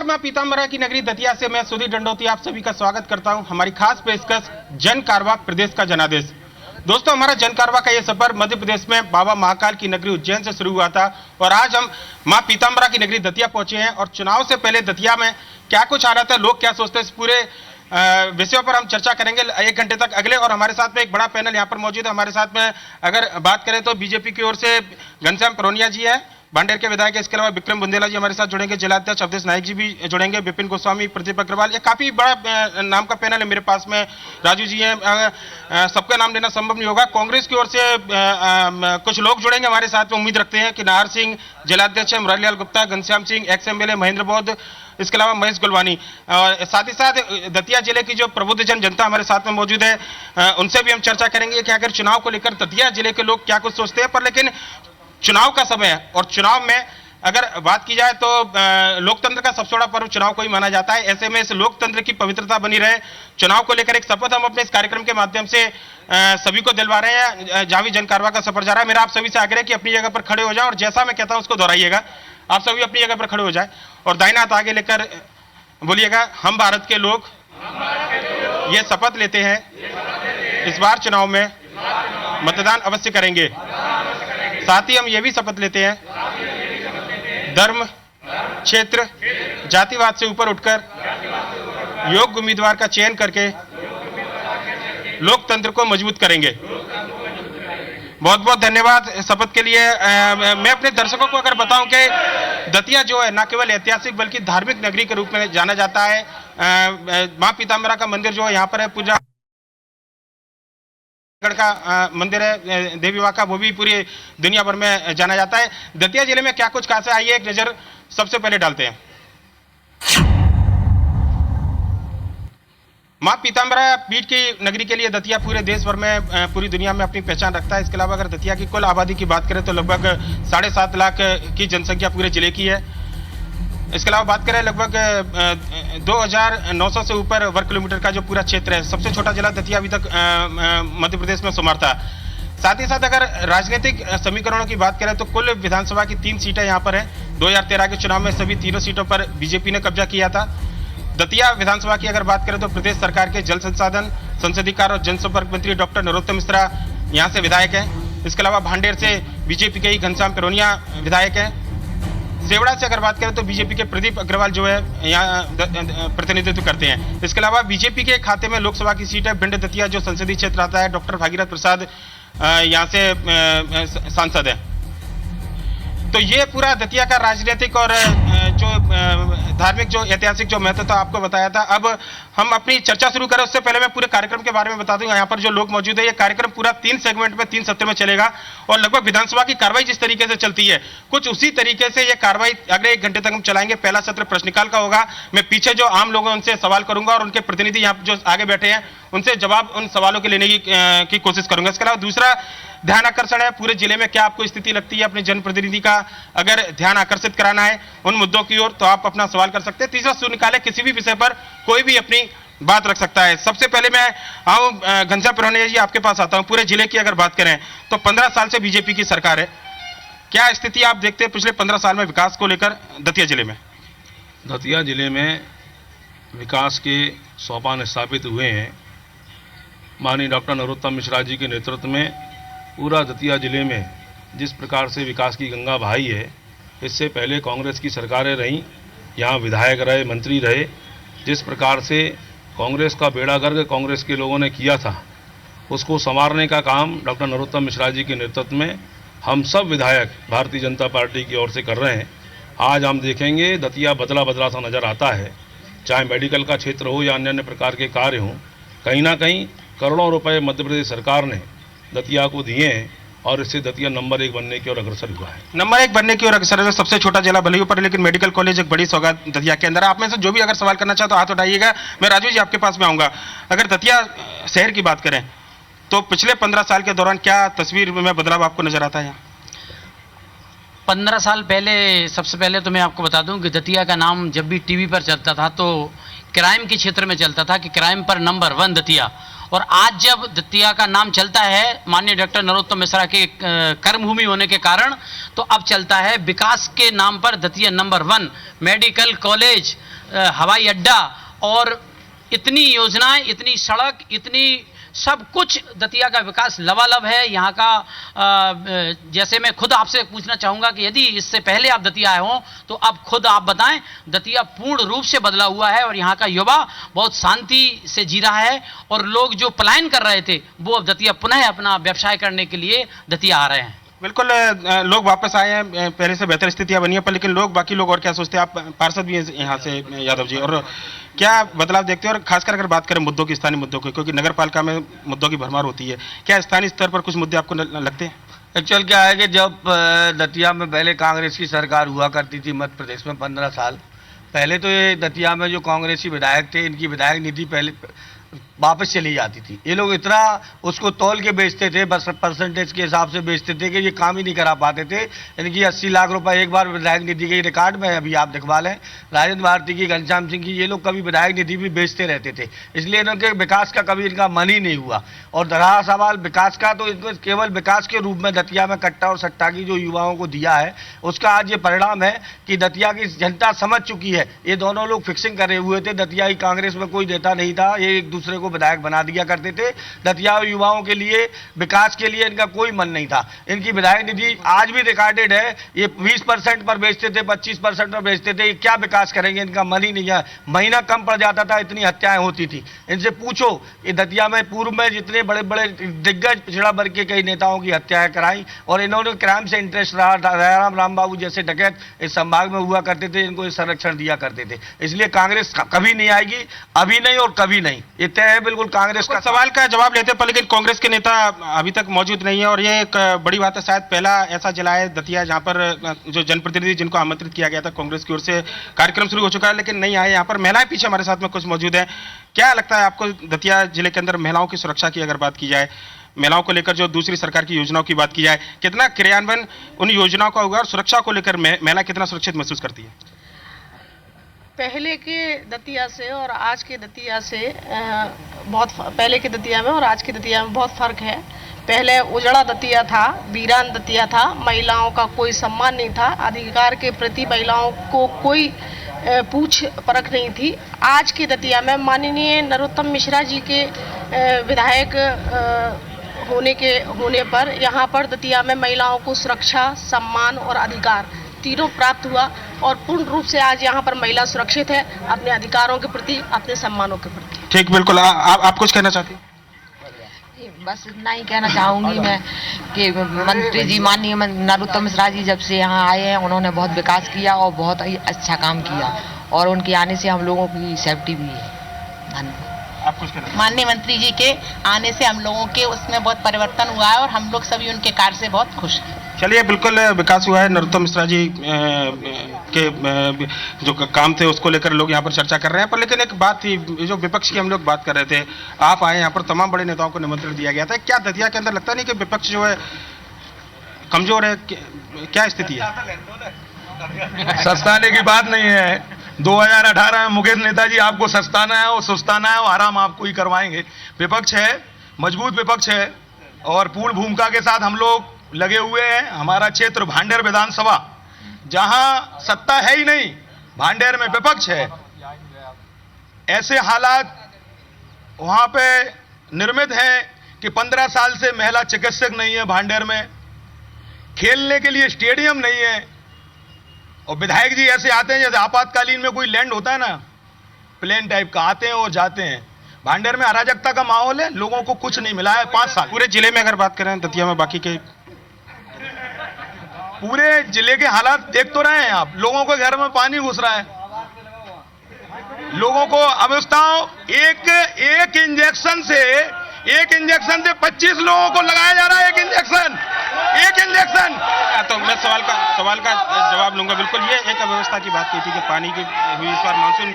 नमस्कार, मैं पीताम्बरा की नगरी दतिया से मैं सुधीर दंडोती आप सभी का स्वागत करता हूं। हमारी खास पेशकश जन कारवा प्रदेश का जनादेश। दोस्तों, हमारा जन कारवा का ये सफर मध्य प्रदेश में बाबा महाकाल की नगरी उज्जैन से शुरू हुआ था और आज हम मां पीताम्बरा की नगरी दतिया पहुंचे हैं। और चुनाव से पहले दतिया में क्या कुछ आ रहा था, लोग क्या सोचते हैं, इस पूरे विषयों पर हम चर्चा करेंगे 1 घंटे तक अगले। और हमारे साथ में एक बड़ा पैनल यहाँ पर मौजूद है। हमारे साथ में अगर बात करें तो बीजेपी की ओर से घनश्याम परोनिया जी है, भांडेर के विधायक है। इसके अलावा विक्रम बुंदेला जी हमारे साथ जुड़ेंगे, जिलाध्यक्ष अवधेश नायक जी भी जुड़ेंगे, विपिन गोस्वामी, प्रदीप अग्रवाल। ये काफी बड़ा नाम का पैनल है। मेरे पास में राजू जी हैं, सबका नाम लेना संभव नहीं होगा। कांग्रेस की ओर से कुछ लोग जुड़ेंगे हमारे साथ में। उम्मीद रखते हैं कि नाहर सिंह जिलाध्यक्ष है, मुरलीलाल गुप्ता, घनश्याम सिंह एक्स एमएलए, महेंद्र बौद्ध, इसके अलावा महेश गुलवानी, और साथ ही साथ दतिया जिले की जो प्रबुद्ध जन जनता हमारे साथ में मौजूद है, उनसे भी हम चर्चा करेंगे कि अगर चुनाव को लेकर दतिया जिले के लोग क्या कुछ सोचते हैं। पर लेकिन चुनाव का समय है और चुनाव में अगर बात की जाए तो लोकतंत्र का सबसे बड़ा पर्व चुनाव को ही माना जाता है। ऐसे में इस लोकतंत्र की पवित्रता बनी रहे, चुनाव को लेकर एक शपथ हम अपने इस कार्यक्रम के माध्यम से सभी को दिलवा रहे हैं। जहां भी जन कारवा का सफर जा रहा है, मेरा आप सभी से आग्रह है कि अपनी जगह पर खड़े हो जाए और जैसा मैं कहता हूं उसको दोहराइएगा। आप सभी अपनी जगह पर खड़े हो जाए और दाहिना हाथ आगे लेकर बोलिएगा, हम भारत के लोग ये शपथ लेते हैं इस बार चुनाव में मतदान अवश्य करेंगे। साथ ही हम ये भी शपथ लेते हैं धर्म, क्षेत्र, जातिवाद से ऊपर उठकर योग्य उम्मीदवार का चयन करके लोकतंत्र को मजबूत करेंगे। बहुत बहुत धन्यवाद शपथ के लिए। मैं अपने दर्शकों को अगर बताऊं कि दतिया जो है न केवल ऐतिहासिक बल्कि धार्मिक नगरी के रूप में जाना जाता है। मां पीताम्बरा का मंदिर जो है यहाँ पर है, पूजा का मंदिर है देवी मां का, वो भी पूरी दुनिया भर में जाना जाता है। दतिया जिले में क्या कुछ खास है, आइए एक नजर सबसे पहले डालते हैं। मां पीताम्बरा पीठ की नगरी के लिए दतिया पूरे देश भर में, पूरी दुनिया में अपनी पहचान रखता है। इसके अलावा अगर दतिया की कुल आबादी की बात करें तो लगभग 7.5 लाख की जनसंख्या पूरे जिले की है। इसके अलावा बात करें लगभग 2900 से ऊपर वर्ग किलोमीटर का जो पूरा क्षेत्र है। सबसे छोटा जिला दतिया अभी तक मध्य प्रदेश में शुमार था। साथ ही साथ अगर राजनीतिक समीकरणों की बात करें तो कुल विधानसभा की 3 सीटें यहाँ पर हैं। 2013 के चुनाव में सभी तीनों सीटों पर बीजेपी ने कब्जा किया था। दतिया विधानसभा की अगर बात करें तो प्रदेश सरकार के जल संसाधन, संसदीय कार्य और जनसंपर्क मंत्री डॉक्टर नरोत्तम मिश्रा यहाँ से विधायक हैं। इसके अलावा भांडेर से बीजेपी के ही घनश्याम परोनिया विधायक हैं। सेवड़ा से अगर बात करें तो बीजेपी के प्रदीप अग्रवाल जो है यहाँ प्रतिनिधित्व करते हैं। इसके अलावा बीजेपी के खाते में लोकसभा की सीट है भिंड दतिया जो संसदीय क्षेत्र आता है, डॉक्टर भागीरथ प्रसाद यहाँ से सांसद है। तो ये पूरा दतिया का राजनीतिक और जो धार्मिक जो ऐतिहासिक जो महत्व था आपको बताया था। अब हम अपनी चर्चा शुरू करें उससे पहले मैं पूरे कार्यक्रम के बारे में बता दूंगा। यहाँ पर जो लोग मौजूद है, ये कार्यक्रम पूरा 3 सेगमेंट में 3 सत्र में चलेगा और लगभग विधानसभा की कार्रवाई जिस तरीके से चलती है कुछ उसी तरीके से ये कार्रवाई अगले 1 घंटे तक हम चलाएंगे। पहला सत्र प्रश्नकाल का होगा। मैं पीछे जो आम लोग हैं उनसे सवाल करूंगा और उनके प्रतिनिधि यहाँ जो आगे बैठे हैं उनसे जवाब उन सवालों के लेने की कोशिश करूंगा। इसके अलावा दूसरा ध्यान आकर्षण है, पूरे जिले में क्या आपको स्थिति लगती है अपने जनप्रतिनिधि का अगर ध्यान आकर्षित कराना है उन मुद्दों की ओर तो आप अपना सवाल कर सकते हैं। तीसरा शून्यकाल है, किसी भी विषय पर कोई भी अपनी बात रख सकता है। सबसे पहले मैं आऊं घनश्याम परोनिया जी आपके पास आता हूं। पूरे जिले की अगर बात करें तो 15 साल से बीजेपी की सरकार है, क्या स्थिति आप देखते हैं पिछले 15 साल में विकास को लेकर दतिया जिले में? दतिया जिले में विकास के सोपान स्थापित हुए हैं। माननीय डॉक्टर नरोत्तम मिश्रा जी के नेतृत्व में पूरा दतिया जिले में जिस प्रकार से विकास की गंगा बहाई है, इससे पहले कांग्रेस की सरकारें रहीं, यहाँ विधायक रहे, मंत्री रहे, जिस प्रकार से कांग्रेस का बेड़ा गर्क कांग्रेस के लोगों ने किया था उसको संवारने का काम डॉक्टर नरोत्तम मिश्रा जी के नेतृत्व में हम सब विधायक भारतीय जनता पार्टी की ओर से कर रहे हैं। आज हम देखेंगे दतिया बदला बदला सा नज़र आता है, चाहे मेडिकल का क्षेत्र हो या अन्य अन्य प्रकार के कार्य हों। कहीं ना कहीं करोड़ों रुपए मध्य प्रदेश सरकार ने दतिया को दिए हैं और इससे दतिया नंबर 1 बनने की ओर अग्रसर हुआ है। नंबर 1 बनने की ओर अग्रसर है। सबसे छोटा जिला भले ही पर लेकिन मेडिकल कॉलेज एक बड़ी सौगात दतिया के अंदर। आप में से जो भी अगर सवाल करना चाहे तो हाथ उठाइएगा। मैं राजू जी आपके पास में आऊंगा। अगर दतिया शहर की बात करें तो पिछले 15 साल के दौरान क्या तस्वीर में बदलाव आपको नजर आता है? 15 साल पहले, सबसे पहले तो मैं आपको बता दूं कि दतिया का नाम जब भी टीवी पर चलता था तो क्राइम के क्षेत्र में चलता था कि क्राइम पर नंबर 1 दतिया, और आज जब दतिया का नाम चलता है माननीय डॉक्टर नरोत्तम मिश्रा के कर्मभूमि होने के कारण, तो अब चलता है विकास के नाम पर दतिया नंबर 1 मेडिकल कॉलेज, हवाई अड्डा और इतनी योजनाएं, इतनी सड़क, इतनी सब कुछ दतिया का विकास लबालब है। यहाँ का जैसे मैं खुद आपसे पूछना चाहूँगा कि यदि इससे पहले आप दतिया आए हों तो अब खुद आप बताएं, दतिया पूर्ण रूप से बदला हुआ है और यहाँ का युवा बहुत शांति से जी रहा है और लोग जो पलायन कर रहे थे वो अब दतिया पुनः अपना व्यवसाय करने के लिए दतिया आ रहे हैं। बिल्कुल लोग वापस आए हैं, पहले से बेहतर स्थितियां बनी है, पर लेकिन लोग, बाकी लोग और क्या सोचते हैं? आप पार्षद भी हैं यहाँ से यादव जी, और क्या बदलाव देखते हैं? और खासकर अगर बात करें मुद्दों की, स्थानीय मुद्दों की, क्योंकि नगर पालिका में मुद्दों की भरमार होती है, क्या स्थानीय स्तर पर कुछ मुद्दे आपको लगते हैं? एक्चुअल क्या है कि जब दतिया में पहले कांग्रेस की सरकार हुआ करती थी मध्य प्रदेश में 15 साल पहले, तो ये दतिया में जो कांग्रेसी विधायक थे, इनकी विधायक निधि पहले वापस चली जाती थी। ये लोग इतना उसको तौल के बेचते थे, बस परसेंटेज के हिसाब से बेचते थे कि ये काम ही नहीं करा पाते थे। इनकी 80 लाख रुपए एक बार विधायक निधि के रिकॉर्ड में अभी आप दिखवा लें, राजेंद्र भारती की, घनश्याम सिंह की, ये लोग कभी विधायक निधि भी बेचते रहते थे। इसलिए इनके विकास का कभी इनका मन ही नहीं हुआ। और रहा सवाल विकास का, तो इनको केवल विकास के रूप में दतिया में कट्टा और सट्टा की जो युवाओं को दिया है, उसका आज ये परिणाम है कि दतिया की जनता समझ चुकी है। ये दोनों लोग फिक्सिंग करे हुए थे, दतिया की कांग्रेस में कोई नेता नहीं था, ये एक दूसरे को विधायक बना दिया करते थे। दतिया युवाओं के लिए, विकास के लिए इनका कोई मन नहीं था। इनकी विधायक निधि आज भी रिकॉर्डेड है, ये 20% पर बेचते थे, 25% पर बेचते थे। ये क्या विकास करेंगे? इनका मन ही नहीं है। महीना कम पड़ जाता था, इतनी हत्याएं होती थी। इनसे पूछो कि दतिया में पूर्व में जितने बड़े बड़े दिग्गज पिछड़ा वर्ग के कई नेताओं की हत्याएं कराई, और इन्होंने क्राइम से इंटरेस्ट रहा। दयाराम रामबाबू जैसे डकैत इस संभाग में हुआ करते थे, इनको संरक्षण दिया करते थे। इसलिए कांग्रेस कभी नहीं आएगी, अभी नहीं और कभी नहीं, ये तय है बिल्कुल कांग्रेस का। सवाल का जवाब लेते हैं, पर लेकिन कांग्रेस के नेता अभी तक मौजूद नहीं है, और ये एक बड़ी बात है। शायद पहला ऐसा जिला है दतिया जहां पर जो जनप्रतिनिधि जिनको आमंत्रित किया गया था कांग्रेस की ओर से, कार्यक्रम शुरू हो चुका है लेकिन नहीं आए। यहाँ पर महिलाएं पीछे हमारे साथ में कुछ मौजूद है। क्या लगता है आपको दतिया जिले के अंदर महिलाओं की सुरक्षा की अगर बात की जाए, महिलाओं को लेकर जो दूसरी सरकार की योजनाओं की बात की जाए, कितना क्रियान्वयन उन योजनाओं का होगा और सुरक्षा को लेकर महिला कितना सुरक्षित महसूस करती है? पहले के दतिया से और आज के दतिया से पहले के दतिया में और आज के दतिया में बहुत फर्क है। पहले उजड़ा दतिया था, वीरान दतिया था, महिलाओं का कोई सम्मान नहीं था, अधिकार के प्रति महिलाओं को कोई पूछ परख नहीं थी। आज के दतिया में माननीय नरोत्तम मिश्रा जी के विधायक होने पर यहाँ पर दतिया में महिलाओं को सुरक्षा, सम्मान और अधिकार तीनों प्राप्त हुआ और पूर्ण रूप से आज यहाँ पर महिला सुरक्षित है अपने अधिकारों के प्रति, अपने सम्मानों के प्रति। ठीक, बिल्कुल। आप कुछ कहना चाहती हैं? बस इतना ही कहना चाहूँगी मैं कि मंत्री जी, माननीय नरोत्तम मिश्रा जी जब से यहाँ आए हैं, उन्होंने बहुत विकास किया और बहुत ही अच्छा काम किया, और उनके आने से हम लोगों की सेफ्टी भी है। धन्यवाद। आप कुछ कहना? माननीय मंत्री जी के आने से हम लोगों के उसमें बहुत परिवर्तन हुआ है और हम लोग सभी उनके कार्य से बहुत खुश हैं। चलिए, बिल्कुल विकास हुआ है। नरोत्तम मिश्रा जी के जो काम थे उसको लेकर लोग यहाँ पर चर्चा कर रहे हैं, पर लेकिन एक बात थी, जो विपक्ष की हम लोग बात कर रहे थे, आप आए यहाँ पर, तमाम बड़े नेताओं को निमंत्रण दिया गया था। क्या दतिया के अंदर लगता नहीं कि विपक्ष जो है कमजोर है? क्या स्थिति है? सस्ताने की बात नहीं है। 2018 में मुकेश नेताजी आपको सस्ताना है और सुस्ताना है और आराम आपको ही करवाएंगे। विपक्ष है, मजबूत विपक्ष है, और पूर्ण भूमिका के साथ हम लोग लगे हुए हैं। हमारा क्षेत्र भांडेर विधानसभा, जहां सत्ता है ही नहीं, भांडेर में विपक्ष है। ऐसे हालात वहां पे निर्मित हैं कि 15 साल से महिला चिकित्सक नहीं है भांडेर में, खेलने के लिए स्टेडियम नहीं है, और विधायक जी ऐसे आते हैं जैसे आपातकालीन में कोई लैंड होता है ना, प्लेन टाइप का, आते हैं और जाते हैं। भांडेर में अराजकता का माहौल है, लोगों को कुछ नहीं मिला है 5 साल। पूरे जिले में अगर बात करें, दतिया में, बाकी के पूरे जिले के हालात देख तो रहे हैं आप। लोगों के घर में पानी घुस रहा है, लोगों को अवस्थाओं, एक इंजेक्शन से 25 लोगों को लगाया जा रहा है। एक इंजेक्शन। तो मैं सवाल का जवाब लूंगा। बिल्कुल, ये एक अव्यवस्था की बात की थी कि पानी की हुई। इस बार मानसून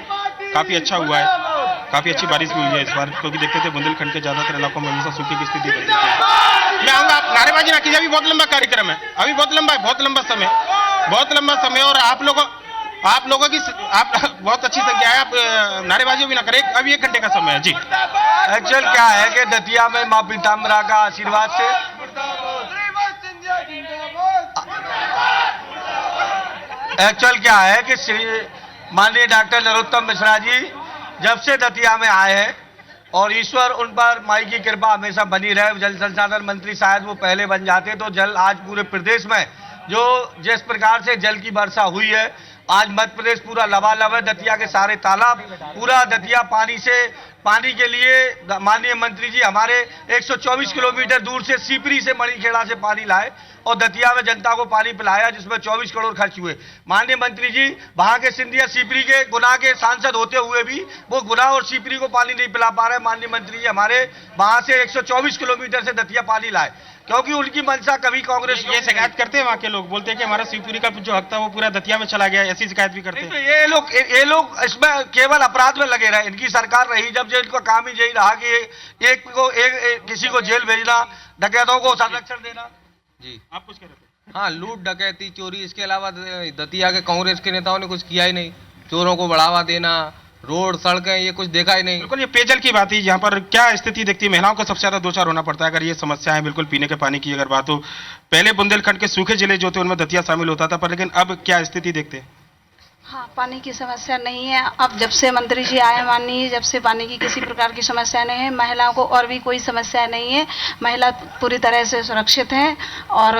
काफी अच्छा हुआ है, काफी अच्छी बारिश भी हुई है इस बार, क्योंकि देखते थे बुंदेलखंड के ज्यादातर इलाकों में हमेशा सूखे की स्थिति रहती थी। मैं आऊंगा, आप नारेबाजी ना कीजिए, अभी बहुत लंबा कार्यक्रम है, अभी बहुत लंबा समय, और आप लोगों आप लोगों की आप बहुत अच्छी संख्या है, आप नारेबाजी भी ना करें, अभी 1 घंटे का समय है जी। एक्चुअल क्या है कि दतिया में माँ पीताम्बरा का आशीर्वाद से एक्चुअल क्या है कि श्री माननीय डॉक्टर नरोत्तम मिश्रा जी जब से दतिया में आए हैं और ईश्वर उन पर माई की कृपा हमेशा बनी रहे, जल संसाधन मंत्री शायद वो पहले बन जाते तो जल आज पूरे प्रदेश में जो जिस प्रकार से जल की वर्षा हुई है, आज मध्य प्रदेश पूरा लबालब है। दतिया के सारे तालाब, पूरा दतिया पानी के लिए माननीय मंत्री जी हमारे 124 किलोमीटर दूर से सीपरी से मणिखेड़ा से पानी लाए और दतिया में जनता को पानी पिलाया, जिसमें 24 करोड़ खर्च हुए। माननीय मंत्री जी वहां के सिंधिया सीपरी के गुना के सांसद होते हुए भी वो गुना और सीपरी को पानी नहीं पिला पा रहे। माननीय मंत्री जी हमारे वहां से 124 किलोमीटर से दतिया पानी लाए, क्योंकि उनकी मंशा कभी कांग्रेस ये शिकायत करते हैं वहाँ के लोग, बोलते हैं कि हमारा शिवपुरी का जो हक था वो पूरा दतिया में चला गया, ऐसी शिकायत भी करते हैं। ये लोग इसमें केवल अपराध में लगे रहे। इनकी सरकार रही जब जो इनका काम ही यही रहा कि किसी को जेल भेजना, डकैतों को संरक्षण देना। जी आप कुछ कह रहे थे? हाँ, लूट डकैती चोरी, इसके अलावा दतिया के कांग्रेस के नेताओं ने कुछ किया ही नहीं। चोरों को बढ़ावा देना, रोड सड़कें, ये कुछ देखा ही नहीं। बिल्कुल, ये पेयजल की बात है, यहाँ पर क्या स्थिति देखती है? महिलाओं को सबसे ज्यादा दो चार होना पड़ता है अगर ये समस्या है। बिल्कुल, पीने के पानी की अगर बात हो, पहले बुंदेलखंड के सूखे जिले जो थे उनमें दतिया शामिल होता था, पर लेकिन अब क्या स्थिति देखते हैं? हाँ, पानी की समस्या नहीं है। अब जब से मंत्री जी आए माननीय, जब से पानी की किसी प्रकार की समस्या नहीं है। महिलाओं को और भी कोई समस्या नहीं है, महिला पूरी तरह से सुरक्षित हैं और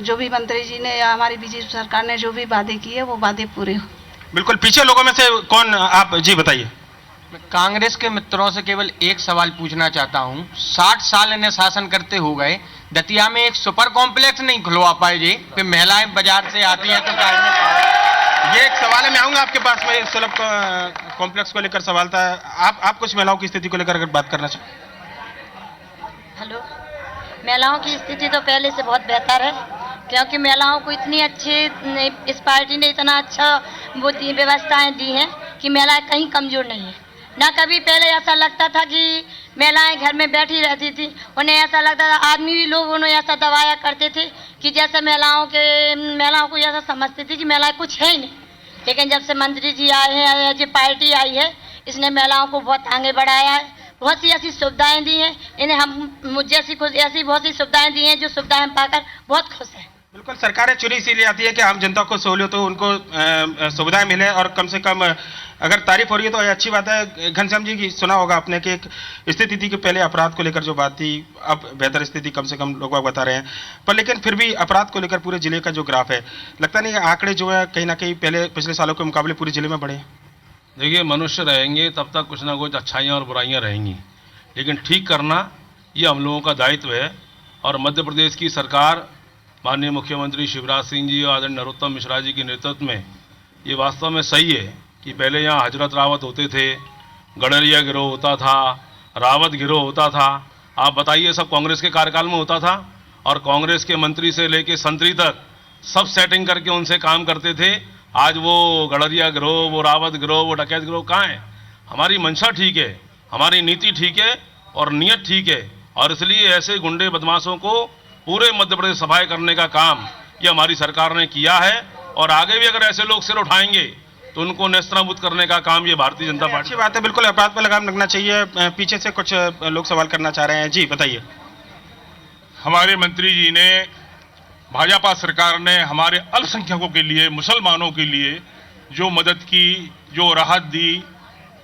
जो भी मंत्री जी ने या हमारी बीजेपी सरकार ने जो भी वादे किए वो वादे पूरे हो। बिल्कुल, पीछे लोगों में से कौन, आप जी बताइए। मैं कांग्रेस के मित्रों से केवल एक सवाल पूछना चाहता हूं। 60 साल इन्हें शासन करते हो गए, दतिया में एक सुपर कॉम्प्लेक्स नहीं खुलवा पाए जी, फिर महिलाएं बाजार से आती हैं तो ये एक सवाल है, मैं आऊंगा आपके पास में सुलभ कॉम्प्लेक्स को लेकर सवाल था। आप कुछ महिलाओं की स्थिति को लेकर अगर बात करना चाहें। हेलो, महिलाओं की स्थिति तो पहले से बहुत बेहतर है, क्योंकि महिलाओं को इतनी अच्छी इस पार्टी ने इतना अच्छा वो व्यवस्थाएं दी हैं कि महिलाएं कहीं कमजोर नहीं है। ना कभी पहले ऐसा लगता था कि महिलाएं घर में बैठी रहती थी, उन्हें ऐसा लगता था, आदमी भी लोग उन्हें ऐसा दबाया करते थे कि जैसे महिलाओं को ऐसा समझते थे कि महिलाएं कुछ है ही नहीं। लेकिन जब से मंत्री जी आए हैं, जो पार्टी आई है, इसने महिलाओं को बहुत आगे बढ़ाया है, बहुत सी ऐसी सुविधाएं दी हैं इन्हें। हम जैसी ऐसी बहुत सी सुविधाएं दी हैं जो सुविधाएं हम पाकर बहुत खुश हैं। बिल्कुल, सरकारें चुनी इसीलिए आती है कि आम जनता को सहूलियत हो, उनको सुविधाएं मिले और कम से कम अगर तारीफ हो रही है तो अच्छी बात है। घनश्याम जी की सुना होगा आपने कि एक स्थिति थी कि पहले अपराध को लेकर जो बात थी, अब बेहतर स्थिति कम से कम लोग बता रहे हैं, पर लेकिन फिर भी अपराध को लेकर पूरे जिले का जो ग्राफ है, लगता नहीं आंकड़े जो है कहीं ना कहीं पिछले सालों के मुकाबले पूरे जिले में बढ़े हैं। देखिए, मनुष्य रहेंगे तब तक कुछ ना कुछ अच्छाइयाँ और बुराइयाँ रहेंगी, लेकिन ठीक करना ये हम लोगों का दायित्व है। और मध्य प्रदेश की सरकार माननीय मुख्यमंत्री शिवराज सिंह जी और आदरणीय नरोत्तम मिश्रा जी के नेतृत्व में ये वास्तव में सही है कि पहले यहाँ हजरत रावत होते थे, गडरिया गिरोह होता था, रावत गिरोह होता था। आप बताइए, सब कांग्रेस के कार्यकाल में होता था और कांग्रेस के मंत्री से लेके संतरी तक सब सेटिंग करके उनसे काम करते थे। आज वो गडरिया गिरोह, वो रावत गिरोह, वो डकैत गिरोह कहाँ है? हमारी मंशा ठीक है, हमारी नीति ठीक है और नीयत ठीक है, और इसलिए ऐसे गुंडे बदमाशों को पूरे मध्य प्रदेश सफाई करने का काम ये हमारी सरकार ने किया है। और आगे भी अगर ऐसे लोग सिर उठाएंगे तो उनको नेस्तनाबूद करने का काम ये भारतीय जनता पार्टी। अच्छी बात है, बिल्कुल अपराध पर लगाम लगना चाहिए। पीछे से कुछ लोग सवाल करना चाह रहे हैं, जी बताइए। हमारे मंत्री जी ने, भाजपा सरकार ने हमारे अल्पसंख्यकों के लिए, मुसलमानों के लिए जो मदद की, जो राहत दी,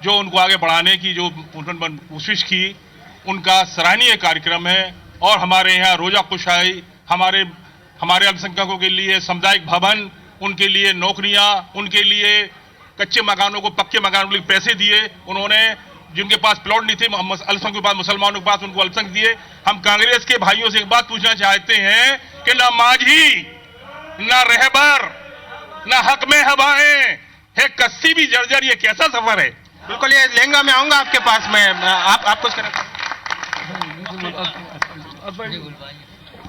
जो उनको आगे बढ़ाने की जो कोशिश की, उनका सराहनीय कार्यक्रम है। और हमारे यहाँ रोजा कुशाई, हमारे अल्पसंख्यकों के लिए सामुदायिक भवन, उनके लिए नौकरियां, उनके लिए कच्चे मकानों को पक्के मकानों के लिए पैसे दिए उन्होंने। जिनके पास प्लॉट नहीं थे अल्पसंख्यकों के पास, मुसलमानों के पास, उनको अल्पसंख्यक दिए। हम कांग्रेस के भाइयों से एक बात पूछना चाहते हैं कि ना माझी, ना रहबर, ना हक में हवाएं है, कस्सी भी जर्जर, ये कैसा सफर है? बिल्कुल, ये लहंगा में आऊंगा आपके पास में, आप कुछ करें।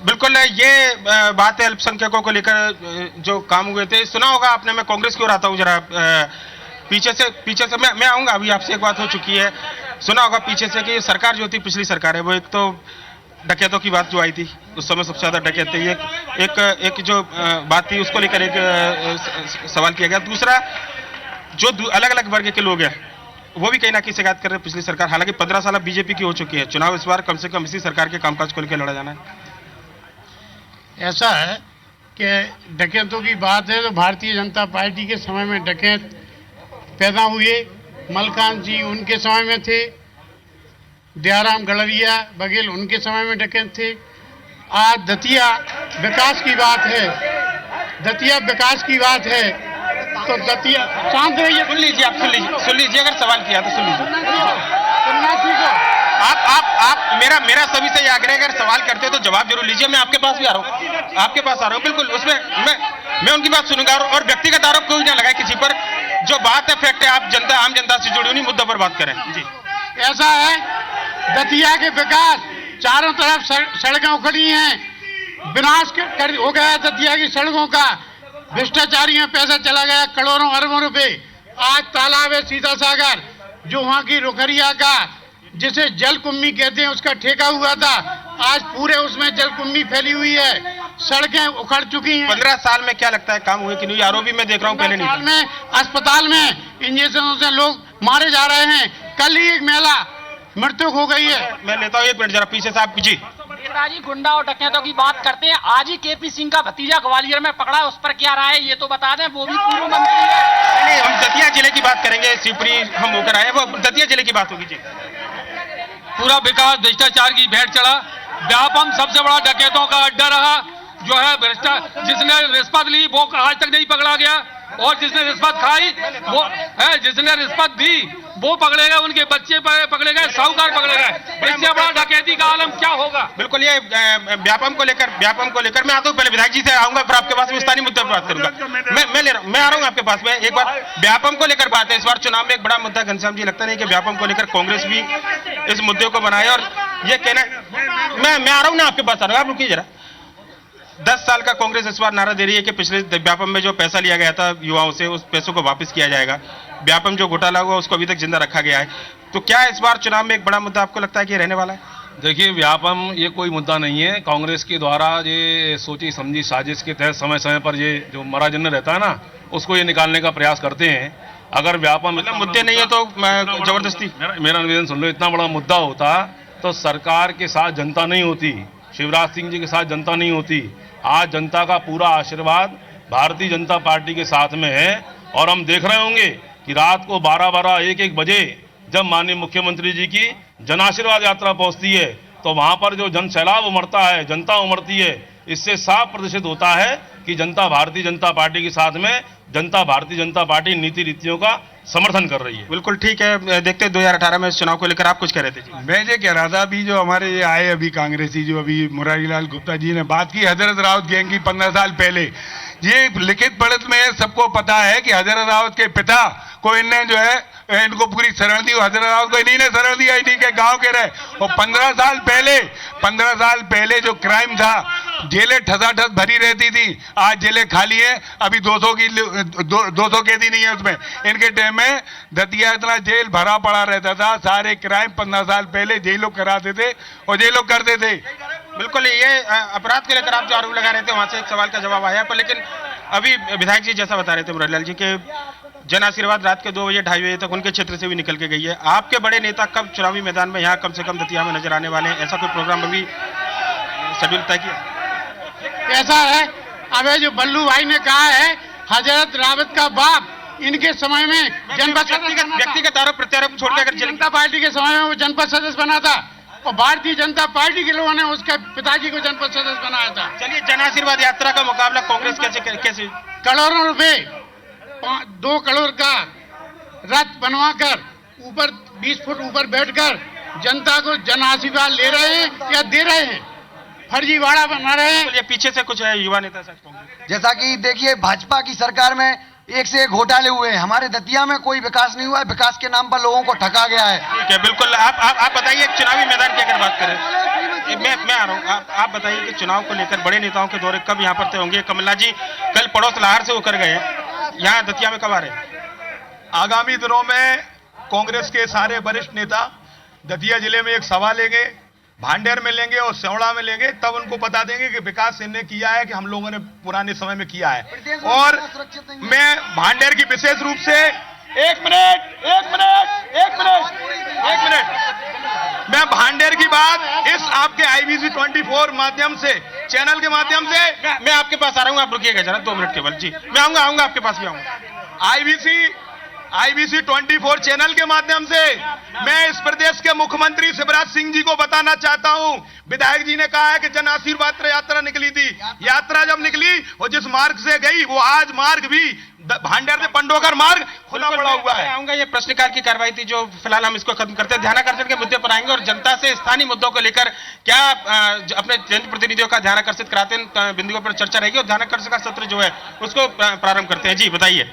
बिल्कुल, ये बात है अल्पसंख्यकों को लेकर जो काम हुए थे। सुना होगा आपने, मैं कांग्रेस की ओर आता हूँ जरा, पीछे से मैं आऊंगा। अभी आपसे एक बात हो चुकी है, सुना होगा पीछे से कि सरकार जो थी, पिछली सरकार है, वो एक तो डकैतों की बात जो आई थी, उस समय सबसे ज्यादा डकैत थे। एक जो बात थी उसको लेकर एक सवाल किया गया। दूसरा, जो अलग अलग वर्ग के लोग हैं वो भी कहीं ना कहीं शिकायत कर रहे हैं पिछली सरकार, हालांकि 15 साल बीजेपी की हो चुकी है, चुनाव इस बार कम से कम इसी सरकार के कामकाज को लेकर लड़ा जाना है। ऐसा है कि डकैतों की बात है तो भारतीय जनता पार्टी के समय में डकैत पैदा हुए, मलकान जी उनके समय में थे, दयाराम गड़रिया बघेल उनके समय में डकैत थे। आज दतिया विकास की बात है, दतिया विकास की बात है तो दतिया शांत रहिए, सुन लीजिए, आप सुन लीजिए, अगर सवाल किया तो सुन लीजिए। आप मेरा सभी से आग्रह है, अगर सवाल करते हो तो जवाब जरूर लीजिए। मैं आपके पास भी आ रहा हूँ, आपके पास आ रहा हूँ, बिल्कुल उसमें मैं उनकी बात सुनूंगा और व्यक्तिगत आरोप कोई ना लगाए किसी पर। जो बात है फैक्ट है, आप जनता आम जनता से जुड़ी उन्हीं मुद्दों पर बात करें जी। ऐसा है दतिया के विकास, चारों तरफ सड़कें उखड़ी हैं, विनाश हो गया है दतिया की सड़कों का, भ्रष्टाचारी में पैसा चला गया करोड़ों अरबों रुपए। आज तालाब है सीता सागर जो वहां की रुखरिया का जिसे जल कुम्मी कहते हैं उसका ठेका हुआ था, आज पूरे उसमें जल कुम्मी फैली हुई है, सड़कें उखड़ चुकी हैं। 15 साल में क्या लगता है काम हुए कि नहीं? आरोपी मैं देख रहा हूँ पहले नहीं में अस्पताल में इंजेक्शनों से लोग मारे जा रहे हैं। कल ही एक महिला मृत्यु हो गई है। मैं लेता हूँ 1 मिनट जरा पीछे साहब जी। नेताजी गुंडा और डकैतों की बात करते हैं, आज ही केपी सिंह का भतीजा ग्वालियर में पकड़ा है, उस पर क्या राय है ये तो बता दें, वो भी पूर्व मंत्री है। नहीं, हम दतिया जिले की बात करेंगे, शिवपुरी हम होकर आए, वो दतिया जिले की बात होगी जी। पूरा विकास भ्रष्टाचार की भेंट चढ़ा, व्यापम सबसे बड़ा डकैतों का अड्डा रहा, जो है जिसने रिश्वत ली वो आज तक नहीं पकड़ा गया, और जिसने रिश्वत खाई वो है, जिसने रिश्वत दी वो पकड़े गए, उनके बच्चे पकड़े गए, साहूकार पकड़े गए। इससे बड़ा डकैती का आलम क्या होगा? बिल्कुल, ये व्यापम को लेकर मैं आता हूँ, पहले विधायक जी से आऊंगा, फिर आपके पास स्थानीय मुद्दे पर बात करूंगा। मैं आ रहा हूँ आपके पास में। एक बार व्यापम को लेकर बात है, इस बार चुनाव में एक बड़ा मुद्दा घनश्याम जी लगता नहीं कि व्यापम को लेकर कांग्रेस भी इस मुद्दे को बनाए, और ये कहना मैं आ रहा हूँ ना आपके पास आ रहा हूँ, आप रुकिए जरा। 10 साल का कांग्रेस इस बार नारा दे रही है कि पिछले व्यापम में जो पैसा लिया गया था युवाओं से उस पैसों को वापस किया जाएगा, व्यापम जो घोटाला हुआ उसको अभी तक जिंदा रखा गया है। तो क्या इस बार चुनाव में एक बड़ा मुद्दा आपको लगता है कि रहने वाला है? देखिए, व्यापम ये कोई मुद्दा नहीं है। कांग्रेस के द्वारा ये सोची समझी साजिश के तहत समय समय पर ये जो मराजन रहता है ना, उसको ये निकालने का प्रयास करते हैं। अगर व्यापम मतलब मुद्दे नहीं है तो जबरदस्ती, मेरा निवेदन सुन लो, इतना बड़ा मुद्दा होता तो सरकार के साथ जनता नहीं होती, शिवराज सिंह जी के साथ जनता नहीं होती। आज जनता का पूरा आशीर्वाद भारतीय जनता पार्टी के साथ में है, और हम देख रहे होंगे कि रात को 12-12, 1-1 बजे जब माननीय मुख्यमंत्री जी की जन आशीर्वाद यात्रा पहुंचती है तो वहां पर जो जन सैलाब उमड़ता है, जनता उमड़ती है, इससे साफ प्रदर्शित होता है कि जनता भारतीय जनता पार्टी के साथ में, जनता भारतीय जनता पार्टी नीति रीतियों का समर्थन कर रही है। बिल्कुल ठीक है। देखते 2018 में इस चुनाव को लेकर आप कुछ कह रहे थे जी। मैं ये कह रहा था, अभी जो हमारे ये आए अभी कांग्रेसी, जो अभी मुरारी लाल गुप्ता जी ने बात की हजरत रावत गैंग की 15 साल पहले, ये लिखित पढ़त में सबको पता है कि हजरत रावत के पिता को इनने जो है इनको पूरी शरण दी, हजरत रावत को इन्हीं ने शरण दिया, इन्हीं के गांव के रहे। और 15 साल पहले जो क्राइम था, जेलें ठसाठस भरी रहती थी, आज जेलें खाली है। अभी 200 कैदी नहीं है उसमें। इनके टाइम में दतिया इतना जेल भरा पड़ा रहता था, सारे क्राइम 15 साल पहले जे लोग कराते थे और जे लोग करते थे। बिल्कुल, ये अपराध को लेकर आप जो आरोप लगा रहे थे वहां से एक सवाल का जवाब आया, पर लेकिन अभी विधायक जी जैसा बता रहे थे मुरारीलाल जी के जन आशीर्वाद रात के 2 बजे 2:30 बजे तक उनके क्षेत्र से भी निकल के गई है। आपके बड़े नेता कब चुनावी मैदान में यहाँ कम से कम दतिया में नजर आने वाले हैं? ऐसा कोई प्रोग्राम अभी शेड्यूल तय किया? ऐसा है, अब जो बल्लू भाई ने कहा है हजरत रावत का बाप इनके समय में व्यक्तिगत आरोप प्रत्यारोप छोड़ के जनता पार्टी के समय में वो जनपद सदस्य बना था, और भारतीय जनता पार्टी के लोगों ने उसके पिताजी को जनपद सदस्य बनाया था। चलिए, जन आशीर्वाद यात्रा का मुकाबला कांग्रेस कैसे करोड़ों रुपए 2 करोड़ का रथ बनवाकर ऊपर 20 फुट ऊपर बैठकर जनता को जन आशीर्वाद ले रहे हैं या दे रहे हैं, फर्जीवाड़ा बना रहे हैं। ये पीछे से कुछ है युवा नेता जैसा कि देखिए भाजपा की सरकार में एक से एक घोटाले हुए हैं, हमारे दतिया में कोई विकास नहीं हुआ है, विकास के नाम पर लोगों को ठगा गया है। ठीक है, बिल्कुल। आप बताइए चुनावी मैदान की अगर बात करें, मैं आ रहा हूँ, आप बताइए कि चुनाव को लेकर बड़े नेताओं के दौरे कब यहाँ पर तय होंगे? कमलनाथ जी कल पड़ोस लाहौर से होकर गए, यहाँ दतिया में कब आ रहे हैं? आगामी दिनों में कांग्रेस के सारे वरिष्ठ नेता दतिया जिले में एक सभा लेंगे, भांडेर में लेंगे और सेवड़ा में लेंगे, तब उनको बता देंगे कि विकास इनने किया है कि हम लोगों ने पुराने समय में किया है। और मैं भांडेर की विशेष रूप से एक मिनट। मैं भांडेर की बात इस आपके IBC 24 माध्यम से, चैनल के माध्यम से मैं आपके पास आ रहा हूँ, आप रुकिएगा जरा 2 मिनट केवल। जी मैं आऊंगा आपके पास भी आऊंगा। IBC 24 चैनल के माध्यम से मैं इस प्रदेश के मुख्यमंत्री शिवराज सिंह जी को बताना चाहता हूं, विधायक जी ने कहा है कि जन आशीर्वाद यात्रा निकली थी। यात्रा जब निकली और जिस मार्ग से गई वो आज मार्ग भी भांडेर से पंडोकर मार्ग खुला पड़ा हुआ है। आऊंगा, ये प्रश्नकाल की कार्रवाई थी जो फिलहाल हम इसको खत्म करते हैं। ध्यानाकर्षण के मुद्दे पर आएंगे और जनता से स्थानीय मुद्दों को लेकर क्या अपने जनप्रतिनिधियों का ध्यान आकर्षित कराते हैं बिंदुओं पर चर्चा रहेगी और ध्यानाकर्षण का सत्र जो है उसको प्रारंभ करते हैं। जी बताइए।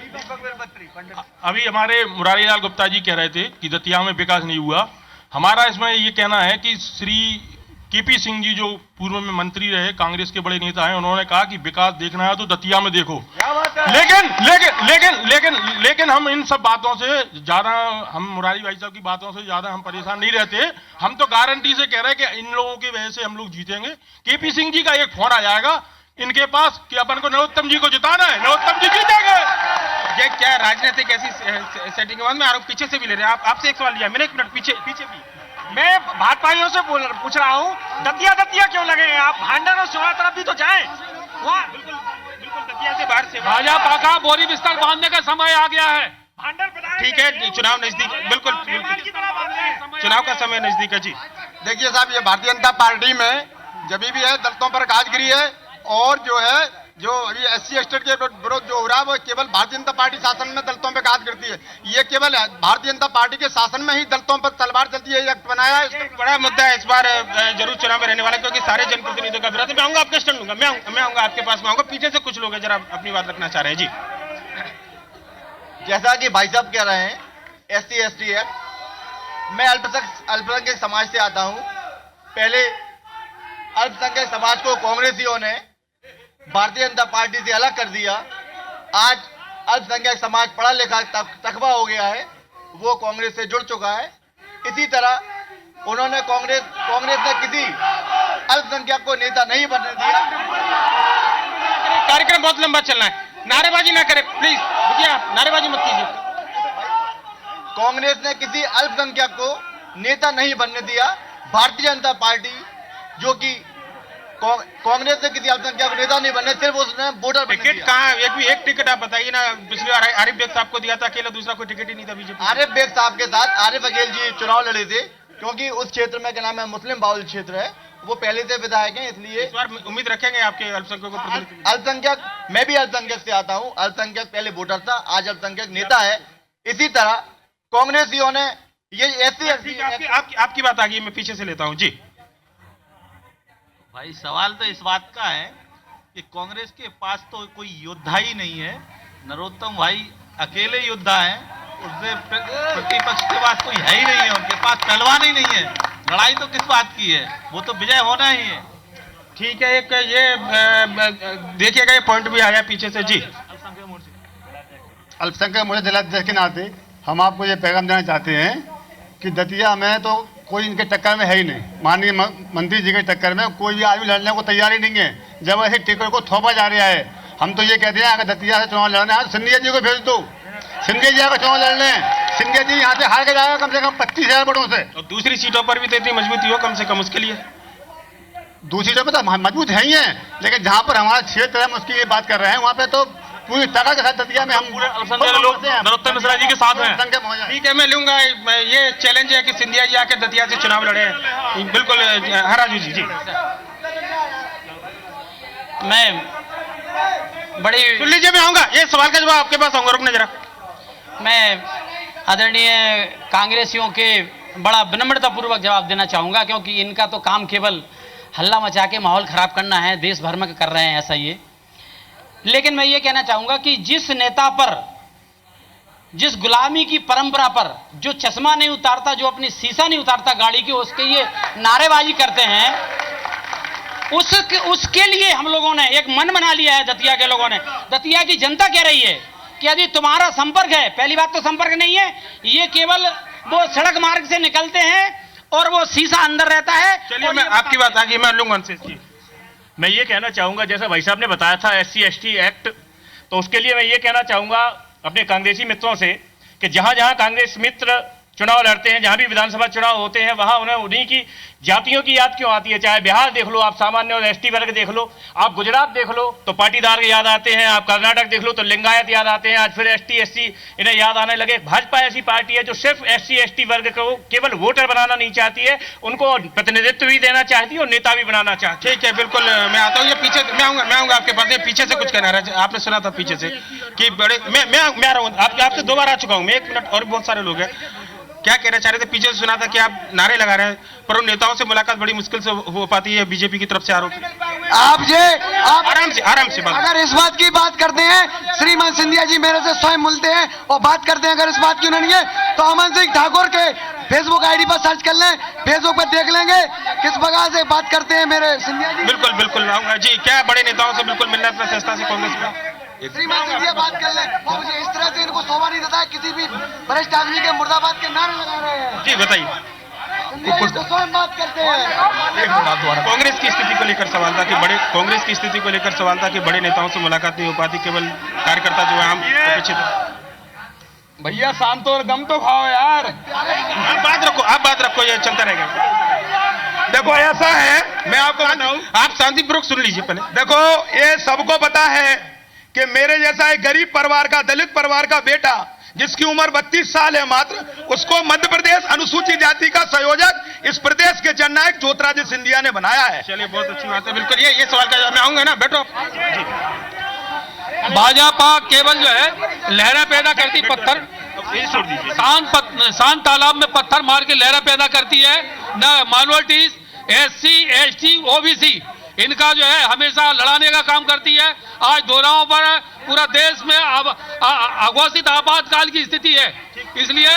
अभी हमारे मुरारीलाल गुप्ता जी कह रहे थे कि दतिया में विकास नहीं हुआ। हमारा इसमें ये कहना है कि श्री KP सिंह जी जो पूर्व में मंत्री रहे, कांग्रेस के बड़े नेता हैं, उन्होंने कहा कि विकास देखना है तो दतिया में देखो। लेकिन हम इन सब बातों से ज्यादा, हम मुरारी भाई साहब की बातों से ज्यादा हम परेशान नहीं रहते। हम तो गारंटी से कह रहे हैं कि इन लोगों की वजह से हम लोग जीतेंगे। KP सिंह जी का एक फोन आ जाएगा इनके पास कि अपन को नरोत्तम जी को जिताना है, नरोत्तम जी जीतेंगे। ये क्या राजनीतिक ऐसी सेटिंग के बाद में आरोप पीछे से भी ले रहे हैं? आपसे एक सवाल लिया मैंने, एक मिनट पीछे भी। मैं भाजपाइयों से पूछ रहा हूँ, दतिया क्यों लगे हैं आप? भांडर और सोना तरफ भी तो जाएं। वहाँ बिल्कुल दतिया से बाहर से भाजपा का बोरी बिस्तर बांधने का समय आ गया है। ठीक है, चुनाव नजदीक, बिल्कुल चुनाव का समय नजदीक है। जी देखिए साहब, ये भारतीय जनता पार्टी में जब भी है दलितों पर काजगिरी है और जो है जो अभी SC एस्टेट के विरोध जो हो रहा है वो केवल भारतीय जनता पार्टी शासन में दलितों पर काज करती है। ये केवल भारतीय जनता पार्टी के शासन में ही दलितों पर तलवार चलती है। एक्ट बनाया है, एक बड़ा मुद्दा है इस बार जरूर चुनाव में रहने वाला, क्योंकि सारे जनप्रतिनिधियों का विरोध है। मैं आऊंगा, आपका स्टैंड लूंगा, मैं आऊंगा आपके पास में आऊंगा। पीछे से कुछ लोग हैं जरा अपनी बात रखना चाह रहे हैं। जी जैसा कि भाई साहब कह रहे हैं SC ST एक्ट, मैं अल्पसंख्यक समाज से आता हूं। पहले अल्पसंख्यक समाज को कांग्रेसियों ने भारतीय जनता पार्टी से अलग कर दिया। आज अल्पसंख्यक समाज पढ़ा लिखा तकवा हो गया है, वो कांग्रेस से जुड़ चुका है। इसी तरह उन्होंने कांग्रेस ने किसी अल्पसंख्यक को नेता नहीं बनने दिया। कार्यक्रम बहुत लंबा चलना है, नारेबाजी ना करें प्लीज, रुकिए आप, नारेबाजी मत कीजिए। कांग्रेस ने किसी अल्पसंख्यक को नेता नहीं बनने दिया। भारतीय जनता पार्टी जो कि कांग्रेस ने किसी अल्पसंख्यक को नेता नहीं बनने, सिर्फ उसने वोटर टिकट कहाँ, एक टिकट आप बताइए ना। पिछली बार आरिफ बेग साहब को दिया था अकेला, दूसरा कोई टिकट ही नहीं था बीजेपी। आरिफ बेग साहब के साथ आरिफ अकील जी चुनाव लड़े थे, क्योंकि उस क्षेत्र में क्या नाम है मुस्लिम बाहुल क्षेत्र है, वो पहले से विधायक हैं, इसलिए इस बार उम्मीद रखेंगे आपके अल्पसंख्यकों को। अल्पसंख्यक, मैं भी अल्पसंख्यक से आता हूँ। अल्पसंख्यक पहले वोटर था, आज अल्पसंख्यक नेता है। इसी तरह कांग्रेसियों ने ये आपकी बात आ गई, मैं पीछे से लेता हूँ। जी भाई सवाल तो इस बात का है कि कांग्रेस के पास तो कोई योद्धा ही नहीं है। नरोत्तम भाई अकेले योद्धा हैं, उससे प्रतिपक्ष के पास कोई है ही नहीं है, उनके पास पहलवान ही नहीं है। लड़ाई तो किस बात की है, वो तो विजय होना ही है। ठीक है, एक ये देखिएगा, ये पॉइंट भी आया पीछे से। जी अल्पसंख्यक मोर्चा जिलाध्यक्ष के नाते हम आपको ये पैगाम देना चाहते हैं कि दतिया में तो कोई इनके टक्कर में है ही नहीं। माननीय मंत्री जी के टक्कर में कोई भी आदमी लड़ने को तैयार ही नहीं है। जब ऐसे टिकट को थोपा जा रहा है, हम तो ये कहते हैं अगर दतिया से चुनाव लड़ना है सिंधिया जी को भेज दो, सिंधिया जी आकर चुनाव लड़ने। सिंधिया जी यहाँ से हार के जाएगा कम से कम 25,000 वोटों से। और दूसरी सीटों पर भी तो इतनी मजबूती हो कम से कम उसके लिए। दूसरी सीटों पर तो मजबूत है ही है, लेकिन जहाँ पर हमारा क्षेत्र है हम उसकी ये बात कर रहे हैं, वहाँ पे तो पूरी ताकत के साथ दतिया में हम लोग नरोत्तम मिश्रा जी के साथ हैं। ठीक है, मैं लूंगा। ये चैलेंज है कि सिंधिया जी आके दतिया से चुनाव लड़े हैं। बिल्कुल हराजू जी। जी मैं बड़ी सुन लीजिए, मैं आऊंगा, ये सवाल का जवाब आपके पास आऊंगा, रुकने जरा। मैं आदरणीय कांग्रेसियों के बड़ा विनम्रता पूर्वक जवाब देना चाहूंगा, क्योंकि इनका तो काम केवल हल्ला मचा के माहौल खराब करना है, देश भर में कर रहे हैं ऐसा ये। लेकिन मैं ये कहना चाहूंगा कि जिस नेता पर, जिस गुलामी की परंपरा पर जो चश्मा नहीं उतारता, जो अपनी शीशा नहीं उतारता गाड़ी की, उसके ये नारेबाजी करते हैं, उसके लिए हम लोगों ने एक मन बना लिया है। दतिया के लोगों ने, दतिया की जनता कह रही है कि यदि तुम्हारा संपर्क है, पहली बात तो संपर्क नहीं है, ये केवल वो सड़क मार्ग से निकलते हैं और वो शीशा अंदर रहता है। चलिए, मैं आपकी बात आ गई, मैं लूंगा उनसे। मैं ये कहना चाहूंगा, जैसा भाई साहब ने बताया था SC ST एक्ट, तो उसके लिए मैं ये कहना चाहूंगा अपने कांग्रेसी मित्रों से कि जहां जहां कांग्रेस मित्र चुनाव लड़ते हैं, जहां भी विधानसभा चुनाव होते हैं, वहां उन्हें उन्हीं की जातियों की याद क्यों आती है? चाहे बिहार देख लो आप, सामान्य और एसटी वर्ग देख लो, आप गुजरात देख लो तो पाटीदार याद आते हैं, आप कर्नाटक देख लो तो लिंगायत याद आते हैं, आज फिर एसटी एससी इन्हें याद आने लगे। भाजपा ऐसी पार्टी है जो सिर्फ एससी एसटी वर्ग को केवल वोटर बनाना नहीं चाहती है, उनको प्रतिनिधित्व भी देना चाहती है और नेता भी बनाना चाहती है। ठीक है, बिल्कुल मैं आता हूँ। ये पीछे मैं आऊंगा आपके पास। पीछे से कुछ कहना है, आपने सुना था पीछे से कि बड़े मैं आ रहा हूँ, आपसे 2 बार आ चुका हूँ मैं, 1 मिनट और बहुत सारे लोग हैं। क्या कहना चाह रहे थे? पीछे से सुना था कि आप नारे लगा रहे हैं, पर उन नेताओं से मुलाकात बड़ी मुश्किल से हो पाती है बीजेपी की तरफ से आरोप। आप आराम से बात। अगर इस बात की बात करते हैं, श्रीमान सिंधिया जी मेरे से स्वयं मिलते हैं और बात करते हैं, अगर इस बात की नहीं है तो अमन सिंह ठाकुर के फेसबुक आईडी पर सर्च कर लें, फेसबुक पर देख लेंगे किस प्रकार से बात करते हैं मेरे सिंधिया जी। बिल्कुल आऊंगा जी। क्या बड़े नेताओं से बिल्कुल मिलना था संस्था से कांग्रेस में? श्रीमान सिंधिया बात कर ले, और मुझे इस तरह से इनको शोभा नहीं देता है किसी भी वरिष्ठ आदमी के मुर्दाबाद के नारे लगा रहे हैं। जी बताइए। स्वयं बात करते हैं। कांग्रेस की स्थिति को लेकर सवाल था कि कांग्रेस की स्थिति को लेकर सवाल था कि बड़े नेताओं से मुलाकात नहीं हो पाती, केवल कार्यकर्ता जो है आम अपेक्षित है। भैया शांत और गम तो खाओ यार। आप बात रखो, ये चलता रहेगा। देखो ऐसा है, मैं आपको बताऊं, आप शांतिपूर्वक सुन लीजिए पहले। देखो ये सबको पता है कि मेरे जैसा एक गरीब परिवार का, दलित परिवार का बेटा जिसकी उम्र 32 साल है मात्र, उसको मध्य प्रदेश अनुसूचित जाति का संयोजक इस प्रदेश के जननायक ज्योतिरादित्य सिंधिया ने बनाया है। चलिए बहुत अच्छी बात है। बिल्कुल ये सवाल का मैं आऊंगा ना, बैठो। भाजपा केवल जो है लहरें पैदा करती, पत्थर शांत तालाब में पत्थर मार के लहरें पैदा करती है। न माइनॉरिटीज, एससी एसटी ओबीसी इनका जो है हमेशा लड़ाने का काम करती है। आज दोहराओं पर पूरा देश में अघोषित आपातकाल की स्थिति है, इसलिए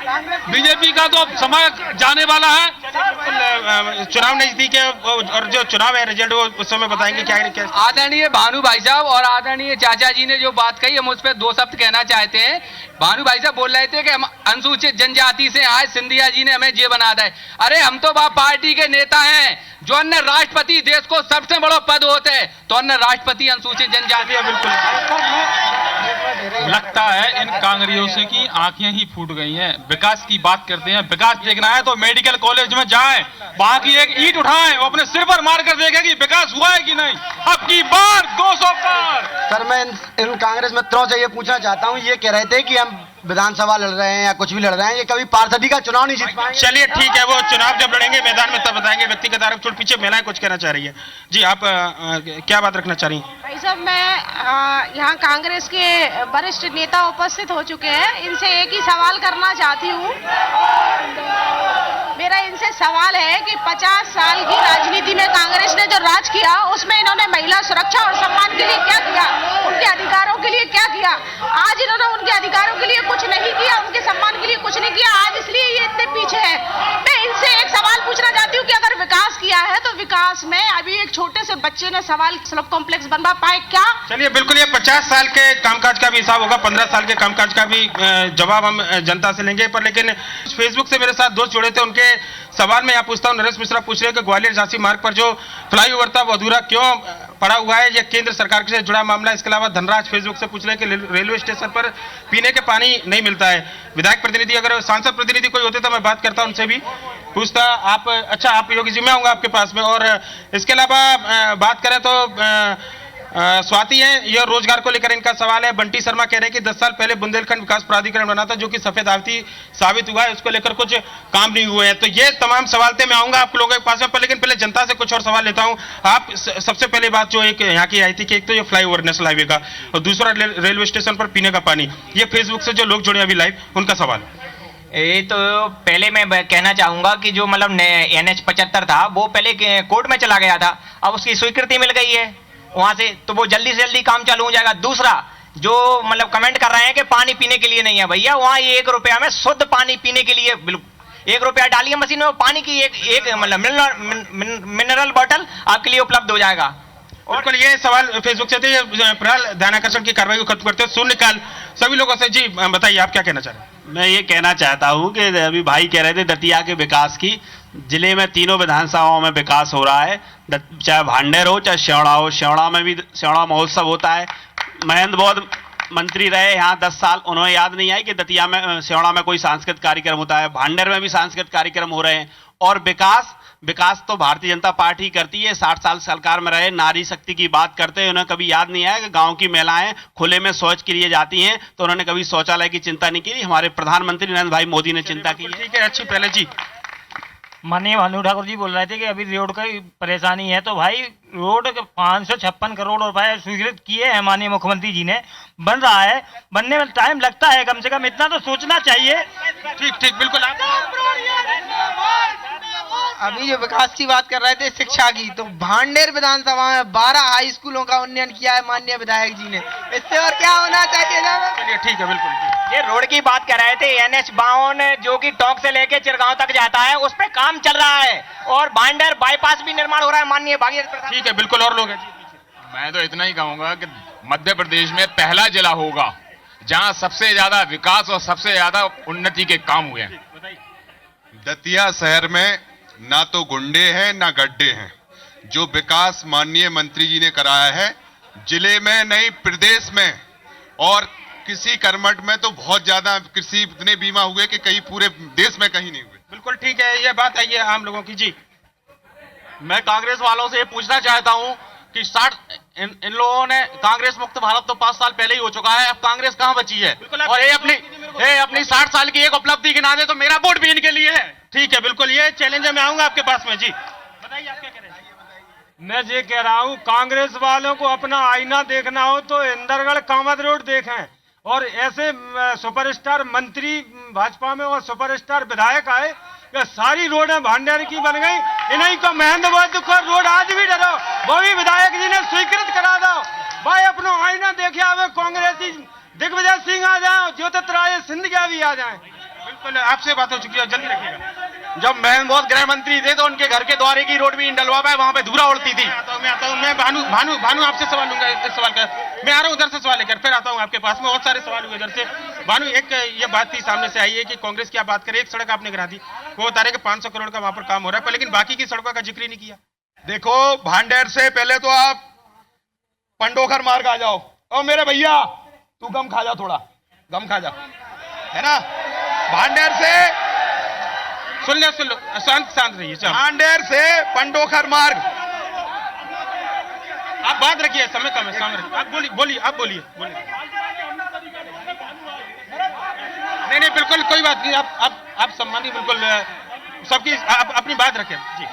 बीजेपी का तो समय जाने वाला है। चुनाव नजदीक है और जो चुनाव है रिजल्ट वो उस समय बताएंगे क्या। आदरणीय भानु भाई साहब और आदरणीय चाचा जी ने जो बात कही, हम उस पर 2 शब्द कहना चाहते हैं। भानु भाई साहब बोल रहे थे कि हम अनुसूचित जनजाति से आए, सिंधिया जी ने हमें ये बना दिया। अरे हम तो पार्टी के नेता हैं, जो अन्य राष्ट्रपति, देश को सबसे बड़ा पद होता है तो अन्य राष्ट्रपति अनुसूचित जनजाति है। बिल्कुल लगता है इन कांग्रेसियों से की आंखें ही फूट गई हैं। विकास की बात करते हैं, विकास देखना है तो मेडिकल कॉलेज में जाएं, वहां की एक ईंट उठाएं और अपने सिर पर मार कर देखें कि विकास हुआ है कि नहीं। अब की बार 200 पार। सर मैं इन कांग्रेस मित्रों से ये पूछना चाहता हूँ, ये कह रहे थे कि हम विधानसभा लड़ रहे हैं या कुछ भी लड़ रहे हैं, ये कभी पार्षदी का चुनाव नहीं जीत पाएंगे। चलिए ठीक है, वो चुनाव जब लड़ेंगे मैदान में तब बताएंगे। व्यक्तिगत आरोप छोड़, पीछे महिलाएं कुछ कहना चाह रही है। जी आप क्या बात रखना चाह रही हैं? भाई साहब मैं यहाँ कांग्रेस के वरिष्ठ नेता उपस्थित हो चुके हैं, इनसे एक ही सवाल करना चाहती हूँ। मेरा इनसे सवाल है कि 50 साल की राजनीति में कांग्रेस ने जो राज किया उसमें इन्होंने महिला सुरक्षा और सम्मान के लिए क्या किया, उनके अधिकारों के लिए क्या किया? आज इन्होंने उनके अधिकारों के लिए कुछ नहीं किया, उनके सम्मान के लिए कुछ नहीं किया, आज इसलिए ये इतने पीछे है। मैं इनसे एक सवाल पूछना चाहती हूँ कि अगर विकास किया है तो विकास में अभी एक छोटे से बच्चे ने सवाल स्लम कॉम्प्लेक्स बनवा पाए क्या? चलिए बिल्कुल, ये 50 साल के कामकाज का भी हिसाब होगा, 15 साल के कामकाज का भी जवाब हम जनता से लेंगे। पर लेकिन फेसबुक से मेरे साथ दोस्त जुड़े थे, उनके सवाल में यहाँ पूछता हूँ। नरेश मिश्रा पूछ रहे हैं कि ग्वालियर झांसी मार्ग पर जो फ्लाईओवर था वो अधूरा क्यों पड़ा हुआ है, ये केंद्र सरकार से जुड़ा मामला। इसके अलावा धनराज फेसबुक से पूछ रहे हैं कि रेलवे स्टेशन पर पीने के पानी नहीं मिलता है। विधायक प्रतिनिधि, अगर सांसद प्रतिनिधि कोई होते तो मैं बात करता उनसे भी पूछता। आप अच्छा, आप योगी जी, मैं आऊँगा आपके पास में। और इसके अलावा बात करें तो स्वाति है, यह रोजगार को लेकर इनका सवाल है। बंटी शर्मा कह रहे हैं कि 10 साल पहले बुंदेलखंड विकास प्राधिकरण बना था जो कि सफेद आरती साबित हुआ है, उसको लेकर कुछ काम नहीं हुए हैं। तो ये तमाम सवाल थे, मैं आऊंगा आप लोगों के पास में, पर लेकिन पहले जनता से कुछ और सवाल लेता हूं। आप सबसे पहले बात जो एक यहाँ की आई थी कि एक तो ये फ्लाईओवर नेशनल हाईवे का और दूसरा रेलवे स्टेशन पर पीने का पानी, ये फेसबुक से जो लोग जुड़े अभी लाइव, उनका सवाल। ये तो पहले मैं कहना चाहूंगा कि जो मतलब NH 75 था वो पहले कोर्ट में चला गया था, अब उसकी स्वीकृति मिल गई है वहां से, तो वो जल्दी से जल्दी काम चालू हो जाएगा। दूसरा जो मतलब कमेंट कर रहे हैं कि पानी पीने के लिए नहीं है, भैया वहां 1 रुपया में शुद्ध पानी पीने के लिए, बिल्कुल 1 रुपया डालिए मशीन में, पानी की एक मतलब मिनरल बॉटल आपके लिए उपलब्ध हो जाएगा। बिल्कुल, ये सवाल फेसबुक से थे। फिलहाल ध्यानाकर्षण की कार्रवाई को खत्म करते हैं, शून्यकाल सभी लोगों से। जी बताइए, आप क्या कहना चाह रहे हैं? मैं ये कहना चाहता हूँ कि अभी भाई कह रहे थे दतिया के विकास की, जिले में तीनों विधानसभाओं में विकास हो रहा है, चाहे भांडेर हो चाहे श्यावड़ा हो। श्यावड़ा में भी श्यावड़ा महोत्सव होता है, मंत्री रहे यहाँ 10 साल, उन्हें याद नहीं आई कि दतिया में सियोड़ा में कोई सांस्कृतिक कार्यक्रम होता है, भांडेर में भी सांस्कृतिक कार्यक्रम हो रहे हैं। और विकास तो भारतीय जनता पार्टी करती है। 60 साल सरकार में रहे, नारी शक्ति की बात करते हैं, उन्हें कभी याद नहीं आया कि गांव की महिलाएं खुले में शौच के लिए जाती हैं, तो उन्होंने कभी शौचालय की चिंता नहीं की। हमारे प्रधानमंत्री नरेंद्र भाई मोदी ने चिंता की है। ठीक है, अच्छी पहले जी। माननीय भानु ठाकुर जी बोल रहे थे कि अभी रोड की परेशानी है, तो भाई रोड 556 करोड़ रुपए स्वीकृत किए हैं माननीय मुख्यमंत्री जी ने, बन रहा है, बनने में टाइम लगता है, कम से कम इतना तो सोचना चाहिए। ठीक ठीक, बिल्कुल। अभी जो विकास की बात कर रहे थे शिक्षा की, तो भांडेर विधानसभा में 12 हाई स्कूलों का उन्नयन किया है माननीय विधायक जी ने, इससे और क्या होना चाहिए। चलिए ठीक है, बिल्कुल। ये रोड की बात कर रहे थे, NH 52 जो कि टोंक से लेके चिरगांव तक जाता है, उस पे काम चल रहा है, और भांडेर बाईपास भी निर्माण हो रहा है माननीय भागीरथ प्रसाद। ठीक है, बिल्कुल। और लोग हैं जी। मैं तो इतना ही कहूंगा कि मध्य प्रदेश में पहला जिला होगा जहां सबसे ज्यादा विकास और सबसे ज्यादा उन्नति के काम हुए हैं। दतिया शहर में ना तो गुंडे हैं ना गड्ढे हैं। जो विकास माननीय मंत्री जी ने कराया है जिले में नहीं प्रदेश में, और कृषि कर्मठ में तो बहुत ज्यादा कृषि इतने बीमा हुए कि कहीं पूरे देश में कहीं नहीं हुए। बिल्कुल ठीक है, ये बात है, ये आम लोगों की जी। मैं कांग्रेस वालों से ये पूछना चाहता हूं कि 60 इन लोगों ने कांग्रेस मुक्त भारत तो 5 साल पहले ही हो चुका है, अब कांग्रेस कहां बची है? और ये अपनी 60 साल की एक उपलब्धि गिना दे तो मेरा वोट भी इनके लिए है। ठीक है, बिल्कुल। ये चैलेंज है, मैं आऊंगा आपके पास में जी। बताइए आप क्या कह रहे हैं। मैं ये कह रहा हूं, कांग्रेस वालों को अपना आईना देखना हो तो इंदरगढ़ कामत रोड देखें, और ऐसे सुपरस्टार मंत्री भाजपा में और सुपरस्टार विधायक आए, ये सारी रोडें भांडेर की बन गई। इन्हीं को महेंद्र को रोड आज भी डरो, वो भी विधायक जी ने स्वीकृत करा दो। भाई अपना आईना देखे आवे, कांग्रेसी दिग्विजय सिंह आ जाए, ज्योतिरादित्य सिंधिया भी आ जाए। बिल्कुल, आपसे बात हो चुकी है, जल्दी रखिएगा। जब महमूद गृह मंत्री थे तो उनके घर के द्वारे की रोड भी डलवा पाए, वहां पे धूरा उड़ती थी। मैं आता हूं, मैं भानु आपसे सवाल लूंगा, इस सवाल का मैं आ रहा हूं, उधर से सवाल लेकर फिर आता हूं आपके पास में। बहुत सारे सवाल हुए इधर से। भानु, एक ये बात थी सामने से आई है कि कांग्रेस की आप बात करें, एक सड़क आपने गिरा दी, वो बता रहे कि 500 करोड़ का वहां पर काम हो रहा है, लेकिन बाकी की सड़कों का जिक्र ही नहीं किया। देखो, भांडेर से पहले तो आप पंडोखर मार्ग आ जाओ। और मेरे भैया तू गम खा जा, थोड़ा गम खा जा, है ना। भांडेर से सुन लो, शांत रहिए। भांडेर से पंडोखर मार्ग, आप बात रखिए, समय कम है, सामने आप बोलिए। नहीं, बिल्कुल कोई बात नहीं, आप सम्मानित, बिल्कुल सबकी अपनी बात रखें जी।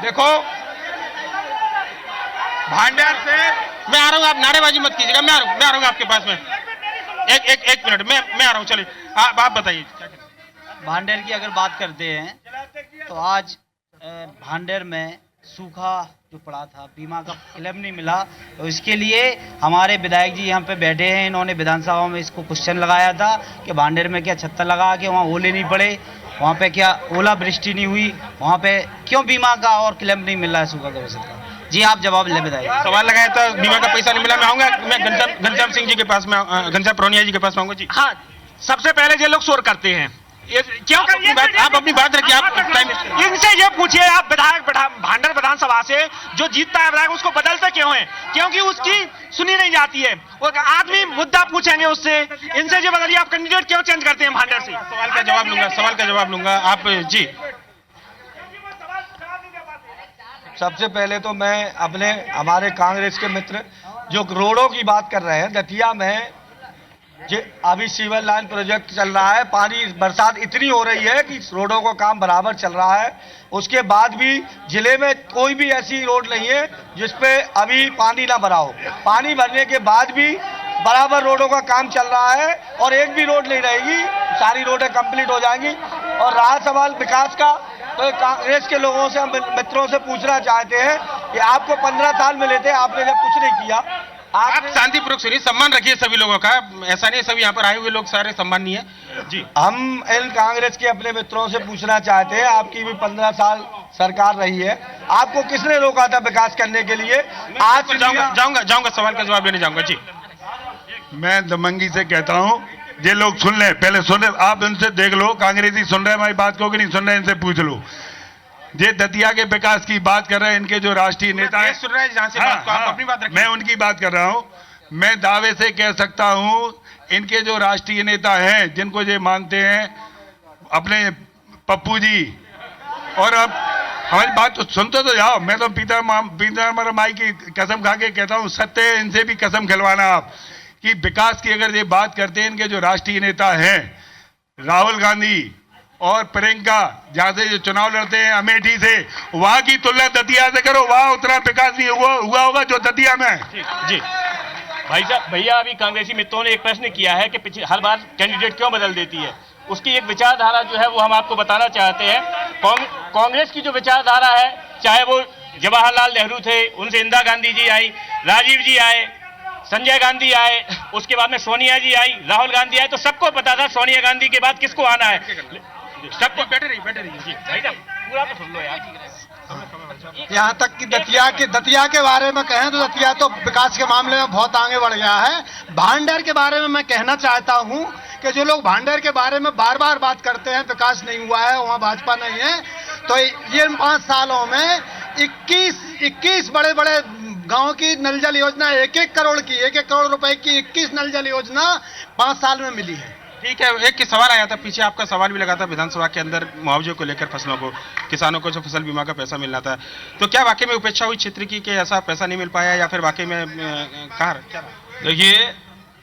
देखो, भांडेर से मैं आ रहा हूं, आप नारेबाजी मत कीजिएगा, मैं आ रहा हूं आपके पास में। एक मिनट, मैं आ रहा हूं, चलिए आप बताइए। भांडेर की अगर बात करते हैं तो आज भांडेर में सूखा जो पड़ा था, बीमा का क्लेम नहीं मिला, तो इसके लिए हमारे विधायक जी यहाँ पे बैठे हैं। इन्होंने विधानसभा में इसको क्वेश्चन लगाया था कि भांडेर में क्या छत्ता लगा के वहाँ ओले नहीं पड़े, वहाँ पे क्या ओला वृष्टि नहीं हुई, वहाँ पे क्यों बीमा का और क्लेम नहीं मिल रहा है सूखा का वजह का। जी आप जवाब ले विधायक। सवाल लगाया था, बीमा का पैसा नहीं मिला। मैं आऊंगा, मैं घनश्याम सिंह जी के पास में, घनश्याम प्रोनिया जी के पास में आऊंगा जी। हाँ, सबसे पहले ये लोग शोर करते हैं, क्यों आप अपनी बात रखिए। इनसे ये पूछिए, आप विधायक भांडेर विधानसभा से जो जीतता है विधायक, उसको बदलते क्यों है? क्योंकि उसकी सुनी नहीं जाती है। वो आदमी मुद्दा पूछेंगे उससे, इनसे जो बदलिए, आप कैंडिडेट क्यों चेंज करते हैं भांडेर से? सवाल का जवाब लूंगा आप जी। सबसे पहले तो मैं हमारे कांग्रेस के मित्र जो रोडों की बात कर रहे हैं, दतिया में अभी सिविल लाइन प्रोजेक्ट चल रहा है, पानी बरसात इतनी हो रही है कि रोडों का काम बराबर चल रहा है। उसके बाद भी जिले में कोई भी ऐसी रोड नहीं है जिसपे अभी पानी ना भरा हो। पानी भरने के बाद भी बराबर रोडों का काम चल रहा है, और एक भी रोड नहीं रहेगी, सारी रोडें कंप्लीट हो जाएंगी। और रहा सवाल विकास का, तो कांग्रेस के लोगों से, हम मित्रों से पूछना चाहते हैं कि आपको 15 साल मिले थे, आपने जब कुछ नहीं किया। आप शांतिपूर्वक सुनिए, सम्मान रखिए सभी लोगों का, ऐसा नहीं सभी यहाँ पर आए हुए लोग सारे सम्मानीय है जी। हम इन कांग्रेस के अपने मित्रों से पूछना चाहते हैं, आपकी भी 15 साल सरकार रही है, आपको किसने रोका था विकास करने के लिए? आज जाऊंगा सवाल का जवाब देने जाऊंगा जी। मैं दमंगी से कहता हूं, ये लोग सुन ले, पहले सुन ले, आप उनसे देख लो कांग्रेसी सुन रहे हैं हमारी बात को कि नहीं सुन रहे, इनसे पूछ लो। ये दतिया के विकास की बात कर रहे हैं, इनके जो राष्ट्रीय नेता हैं, सुन रहे हैं जहां से बात को, आप अपनी बात रखिए। मैं उनकी बात कर रहा हूं। मैं दावे से कह सकता हूं, इनके जो राष्ट्रीय नेता हैं, जिनको ये मानते हैं अपने पप्पू जी, और अब हमारी बात तो सुनते तो जाओ। मैं तो पीता माई की कसम खा के कहता हूं, सत्य है, इनसे भी कसम खिलवाना आप, कि विकास की अगर ये बात करते हैं, इनके जो राष्ट्रीय नेता हैं राहुल गांधी और प्रियंका, जहां से जो चुनाव लड़ते हैं अमेठी से, वहां की तुलना दतिया से करो, वहां उतना विकास नहीं हुआ होगा जो दतिया में है। जी भाई साहब, भैया अभी कांग्रेसी मित्रों ने एक प्रश्न किया है कि हर बार कैंडिडेट क्यों बदल देती है। उसकी एक विचारधारा जो है वो हम आपको बताना चाहते हैं। कांग्रेस की जो विचारधारा है, चाहे वो जवाहरलाल नेहरू थे, उनसे इंदिरा गांधी जी आई, राजीव जी आए, संजय गांधी आए, उसके बाद में सोनिया जी आई, राहुल गांधी आए, तो सबको पता था सोनिया गांधी के बाद किसको आना है। सबको बैठे रहिए जी भाई साहब, पूरा तो सुन लो यार। यहाँ तक कि दतिया के बारे में कहें तो दतिया तो विकास के मामले में बहुत आगे बढ़ गया है। भांडेर के बारे में मैं कहना चाहता हूँ कि जो लोग भांडेर के बारे में बार बार बात करते हैं विकास नहीं हुआ है, वहाँ भाजपा नहीं है, तो ये 5 सालों में 21 बड़े बड़े गांव की नल जल योजना 1-1 करोड़ रुपए की 21 नल जल योजना 5 साल में मिली है। ठीक है, एक सवाल आया था पीछे, आपका सवाल भी लगा था विधानसभा के अंदर मुआवजे को लेकर, फसलों को, किसानों को जो फसल बीमा का पैसा मिलना था, तो क्या वाकई में उपेक्षा हुई क्षेत्र की कि ऐसा पैसा नहीं मिल पाया, या फिर वाकई में क्या? देखिए,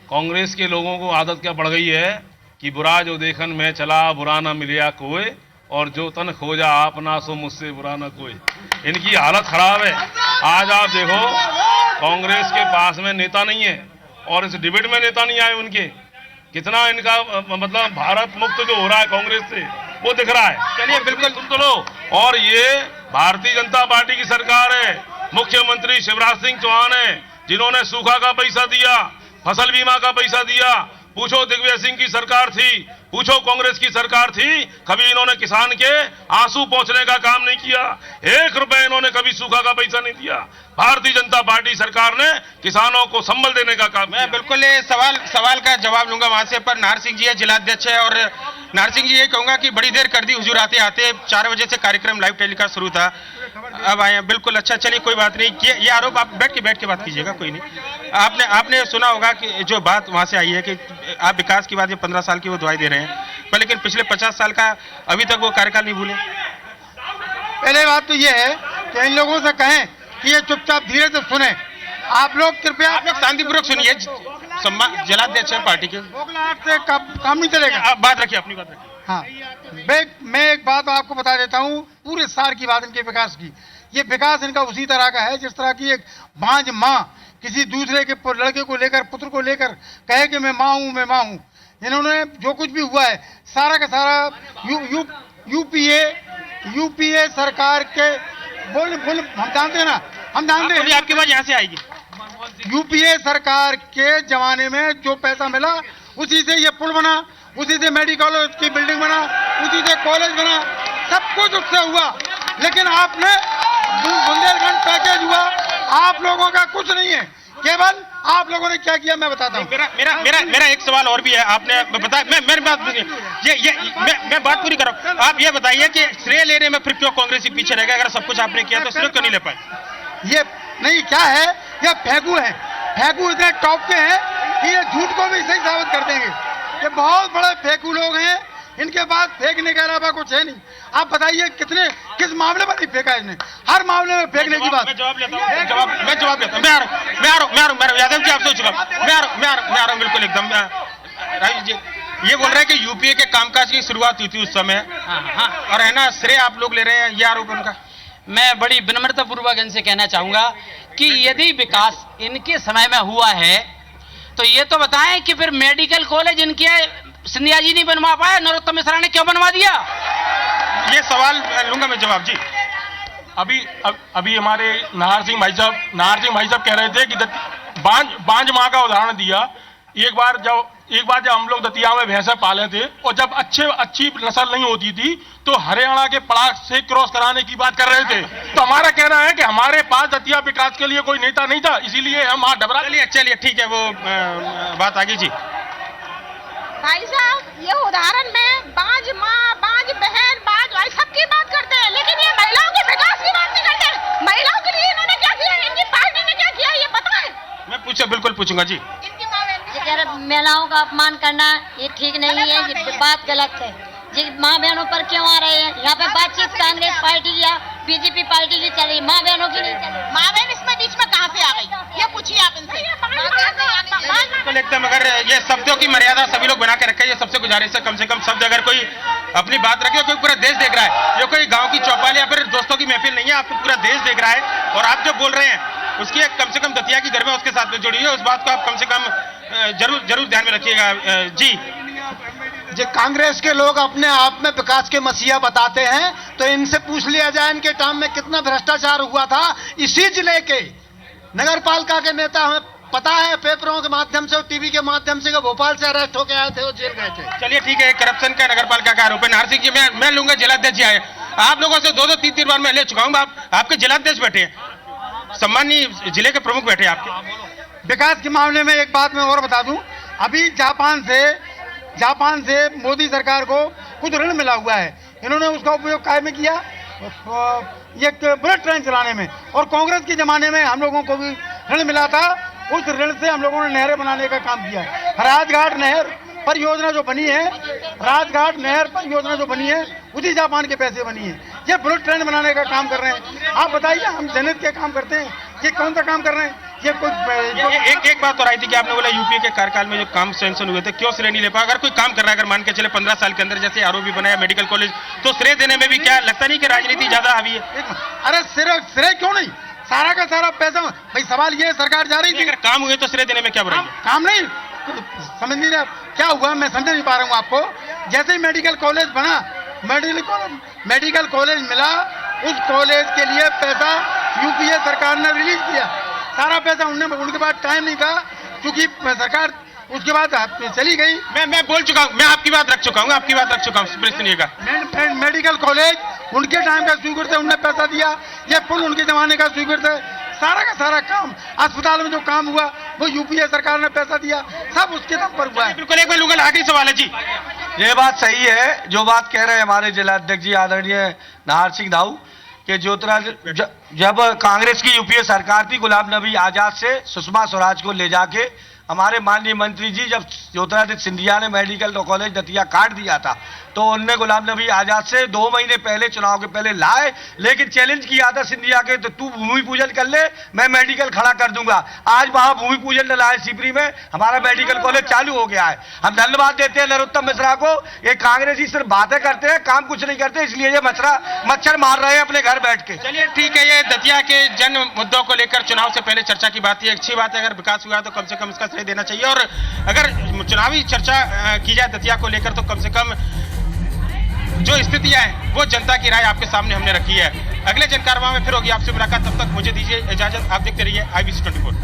कांग्रेस के लोगों को आदत क्या पड़ गई है कि बुरा जो देखन में चला, बुरा ना मिलिया कोई, और जो तन खोजा आपना सो मुझसे बुरा ना कोई। इनकी हालत खराब है। आज आप देखो, कांग्रेस के पास में नेता नहीं है, और इस डिबेट में नेता नहीं आए उनके। कितना इनका मतलब भारत मुक्त जो हो रहा है कांग्रेस से, वो दिख रहा है। चलिए बिल्कुल सुन तो लो। और ये भारतीय जनता पार्टी की सरकार है, मुख्यमंत्री शिवराज सिंह चौहान है, जिन्होंने सूखा का पैसा दिया, फसल बीमा का पैसा दिया। पूछो दिग्विजय सिंह की सरकार थी, पूछो कांग्रेस की सरकार थी, कभी इन्होंने किसान के आंसू पोंछने का काम नहीं किया। 1 रुपए इन्होंने कभी सूखा का पैसा नहीं दिया। भारतीय जनता पार्टी सरकार ने किसानों को संबल देने का काम। मैं बिल्कुल ये सवाल का जवाब लूंगा वहां से, पर नाहर सिंह जी है, जिलाध्यक्ष है, और नाहर सिंह जी ये कहूंगा कि बड़ी देर कर दी हुजूर आते आते। 4 बजे से कार्यक्रम लाइव टेलीकास्ट शुरू था, अब आए बिल्कुल। अच्छा चलिए कोई बात नहीं, ये आरोप आप बैठ के बात कीजिएगा, कोई नहीं। आपने सुना होगा कि जो बात वहां से आई है कि आप विकास की बात ये 15 साल की वो दुआई दे रहे हैं, पर लेकिन पिछले 50 साल का अभी तक वो कार्यकाल नहीं भूले। पहले बात तो ये है कि इन लोगों से कहें कि ये चुपचाप धीरे से सुने। आप लोग कृपया शांतिपूर्वक सुनिए, जिलाध्यक्ष है पार्टी के, से काम नहीं चलेगा। आप बात रखिए, अपनी बात रखिए। हाँ, मैं एक बात आपको बता देता हूँ, पूरे सार की बात इनके विकास की। ये विकास इनका उसी तरह का है जिस तरह की एक बांझ माँ किसी दूसरे के लड़के को लेकर, पुत्र को लेकर कहे कि मैं माँ हूँ। इन्होंने जो कुछ भी हुआ है सारा का सारा यूपीए सरकार के बोल हम जानते हैं ना, हम जानते हैं। आपकी बात यहाँ से आएगी। यूपीए सरकार के जमाने में जो पैसा मिला उसी से ये पुल बना, उसी से मेडिकल की बिल्डिंग बना, उसी से कॉलेज बना, सब कुछ उससे हुआ। लेकिन आपने बुंदेलखंड पैकेज हुआ, आप लोगों का कुछ नहीं है। केवल आप लोगों ने क्या किया मैं बताता हूँ। मेरा एक सवाल और भी है, आपने बताया, मेरी बात मैं बात पूरी कर रहा हूँ। आप ये बताइए कि श्रेय लेने में फिर क्यों कांग्रेस पीछे रह गया? अगर सब कुछ आपने किया तो श्रेय क्यों नहीं ले पाए? ये नहीं, क्या है, ये फेंकू है। फेंकू इतने टॉप के हैं कि ये झूठ को भी सही साबित कर देंगे। ये बहुत बड़े फेंकू लोग हैं, इनके पास फेंकने के अलावा कुछ है नहीं। आप बताइए किस मामले में नहीं फेंका इसने? हर मामले में फेंकने की बात। मैं जवाब लेता हूँ, मैं आ रहा हूँ यादव जी, आपसे मैं आ रहा हूँ बिल्कुल एकदम। राजीव जी ये बोल रहे हैं कि यूपीए के कामकाज की शुरुआत हुई थी उस समय, और है ना, श्रेय आप लोग ले रहे हैं, ये आरोप उनका। मैं बड़ी विनम्रता पूर्वक इनसे कहना चाहूंगा कि यदि विकास इनके समय में हुआ है तो ये तो बताएं कि फिर मेडिकल कॉलेज इनके सिंधिया जी नहीं बनवा पाया, नरोत्तम मिश्रा ने क्यों बनवा दिया? ये सवाल लूंगा मैं जवाब जी। अभी हमारे नाहर सिंह भाई साहब कह रहे थे कि बांझ माँ का उदाहरण दिया। एक बार जब हम लोग दतिया में भैंसा पाले थे, और जब अच्छी नस्ल नहीं होती थी तो हरियाणा के पड़ाक से क्रॉस कराने की बात कर रहे थे। तो हमारा कहना है कि हमारे पास दतिया विकास के लिए कोई नेता नहीं था, इसीलिए हम हाथ डबरा। चलिए ठीक है, वो बात आगे जी। भाई साहब ये उदाहरण में बांझ माँ, बांझ बहन, बांझ भाई सबकी बात करते हैं, लेकिन ये महिलाओं के विकास की बात नहीं करते। महिलाओं के लिए इन्होंने क्या किया, इनकी पार्टी ने क्या किया, ये बताएं। मैं पूछा बिल्कुल बिल्कुल पूछूंगा जी। महिलाओं का अपमान करना ये ठीक नहीं है, ये बात गलत है। जी माँ बहनों पर क्यों आ रहे हैं? यहाँ पे बातचीत कांग्रेस पार्टी या बीजेपी पार्टी की चल रही, माँ बहनों की नहीं चल रही। माँ बहन इसमें बीच में कहाँ से आ गई, ये पूछिए आप इनसे। बिल्कुल एकदम, अगर ये शब्दों की मर्यादा सभी लोग बना के रखे, ये सबसे गुजारिश है कम से कम शब्द अगर कोई अपनी बात रखे, कोई पूरा देश देख रहा है, ये कोई गाँव की चौपाल या फिर दोस्तों की महफिल नहीं है, आपको पूरा देश देख रहा है और आप जो बोल रहे हैं उसकी एक कम से कम दतिया की गर्व उसके साथ में जुड़ी है, उस बात को आप कम से कम जरूर ध्यान में रखिएगा जी। जो कांग्रेस के लोग अपने आप में विकास के मसीहा बताते हैं, तो इनसे पूछ लिया जाए इनके टाइम में कितना भ्रष्टाचार हुआ था। इसी जिले के नगर पालिका के नेता हमें पता है, पेपरों के माध्यम से और टीवी के माध्यम से, भोपाल से अरेस्ट होके आए थे और जेल गए थे। चलिए ठीक है, करप्शन का नगर पालिका का आरोप है। नाहर सिंह जी मैं लूंगा, जिलाध्यक्ष जी आए, आप लोगों से 2-2, 3-3 बार मैं ले चुका हूँ, आपके जिलाध्यक्ष बैठे हैं, सम्मानीय जिले के प्रमुख बैठे आपके। विकास के मामले में एक बात मैं और बता दूं, अभी जापान से मोदी सरकार को कुछ ऋण मिला हुआ है, इन्होंने उसका उपयोग काय में किया, ये बुलेट ट्रेन चलाने में, और कांग्रेस के जमाने में हम लोगों को भी ऋण मिला था, उस ऋण से हम लोगों ने नहरें बनाने का काम किया है। राजघाट नहर परियोजना जो बनी है, राजघाट नहर परियोजना जो बनी है, उसी जापान के पैसे बनी है। ये बुलेट ट्रेन बनाने का काम कर रहे हैं। आप बताइए, हम जनहित के काम करते हैं, ये कौन सा काम कर रहे हैं? ये कुछ एक बात और आई थी कि आपने बोला यूपीए के कार्यकाल में जो काम सैंक्शन हुए थे, क्यों श्रेय नहीं ले पाया? अगर कोई काम कर रहा है, अगर मान के चले 15 साल के अंदर जैसे आरओबी बनाया, मेडिकल कॉलेज, तो श्रेय देने में भी क्या लगता नहीं कि राजनीति ज्यादा हावी है? अरे श्रेय क्यों नहीं, सारा का सारा पैसा भाई, सवाल ये सरकार जा रही थी, अगर काम हुए तो श्रेय देने में क्या बुराई है? काम नहीं समझ नहीं रहा क्या हुआ, मैं समझ नहीं पा रहा हूँ आपको। जैसे ही मेडिकल कॉलेज बना, मेडिकल कॉलेज मिला, उस कॉलेज के लिए पैसा यूपीए सरकार ने रिलीज किया, सारा पैसा उनके पास टाइम नहीं था, क्योंकि सरकार उसके बाद चली गई। मैं बोल चुका हूँ, मैं आपकी बात रख चुका हूँ, सुनिएगा। मेडिकल कॉलेज उनके टाइम का स्वीकृत है, उनने पैसा दिया, ये पुल उनके जमाने का स्वीकृत है, सारा का सारा काम अस्पताल में जो काम हुआ वो यूपीए सरकार ने पैसा दिया, सब उसके दम पर हुआ है। बिल्कुल, एक लूंगा, आखिरी सवाल है जी। ये बात सही है जो बात कह रहे हैं हमारे जिलाध्यक्ष जी आदरणीय नाहर सिंह दाऊ कि जब कांग्रेस की यूपीए सरकार थी, गुलाम नबी आजाद से सुषमा स्वराज को ले जाके हमारे माननीय मंत्री जी, जब ज्योतिरादित्य सिंधिया ने मेडिकल कॉलेज दतिया काट दिया था, तो उनने गुलाम नबी आजाद से 2 महीने पहले, चुनाव के पहले लाए, लेकिन चैलेंज किया था सिंधिया के, तो तू भूमि पूजन कर ले, मैं मेडिकल खड़ा कर दूंगा। आज वहां भूमि पूजन डला है सिपरी में, हमारा मेडिकल कॉलेज चालू हो गया है। हम धन्यवाद देते हैं नरोत्तम मिश्रा को। ये कांग्रेसी सिर्फ बातें करते हैं, काम कुछ नहीं करते, इसलिए ये मच्छर मार रहे हैं अपने घर बैठ के। चलिए ठीक है, ये दतिया के जन मुद्दों को लेकर चुनाव से पहले चर्चा की बात थी, अच्छी बात है, अगर विकास हुआ तो कम से कम इसका श्रेय देना चाहिए, और अगर चुनावी चर्चा की जाए दतिया को लेकर तो कम से कम जो स्थितियां हैं वो जनता की राय आपके सामने हमने रखी है। अगले जनकारवा में फिर होगी आपसे मुलाकात, तब तक मुझे दीजिए इजाजत, आप देखते रहिए IBC 24।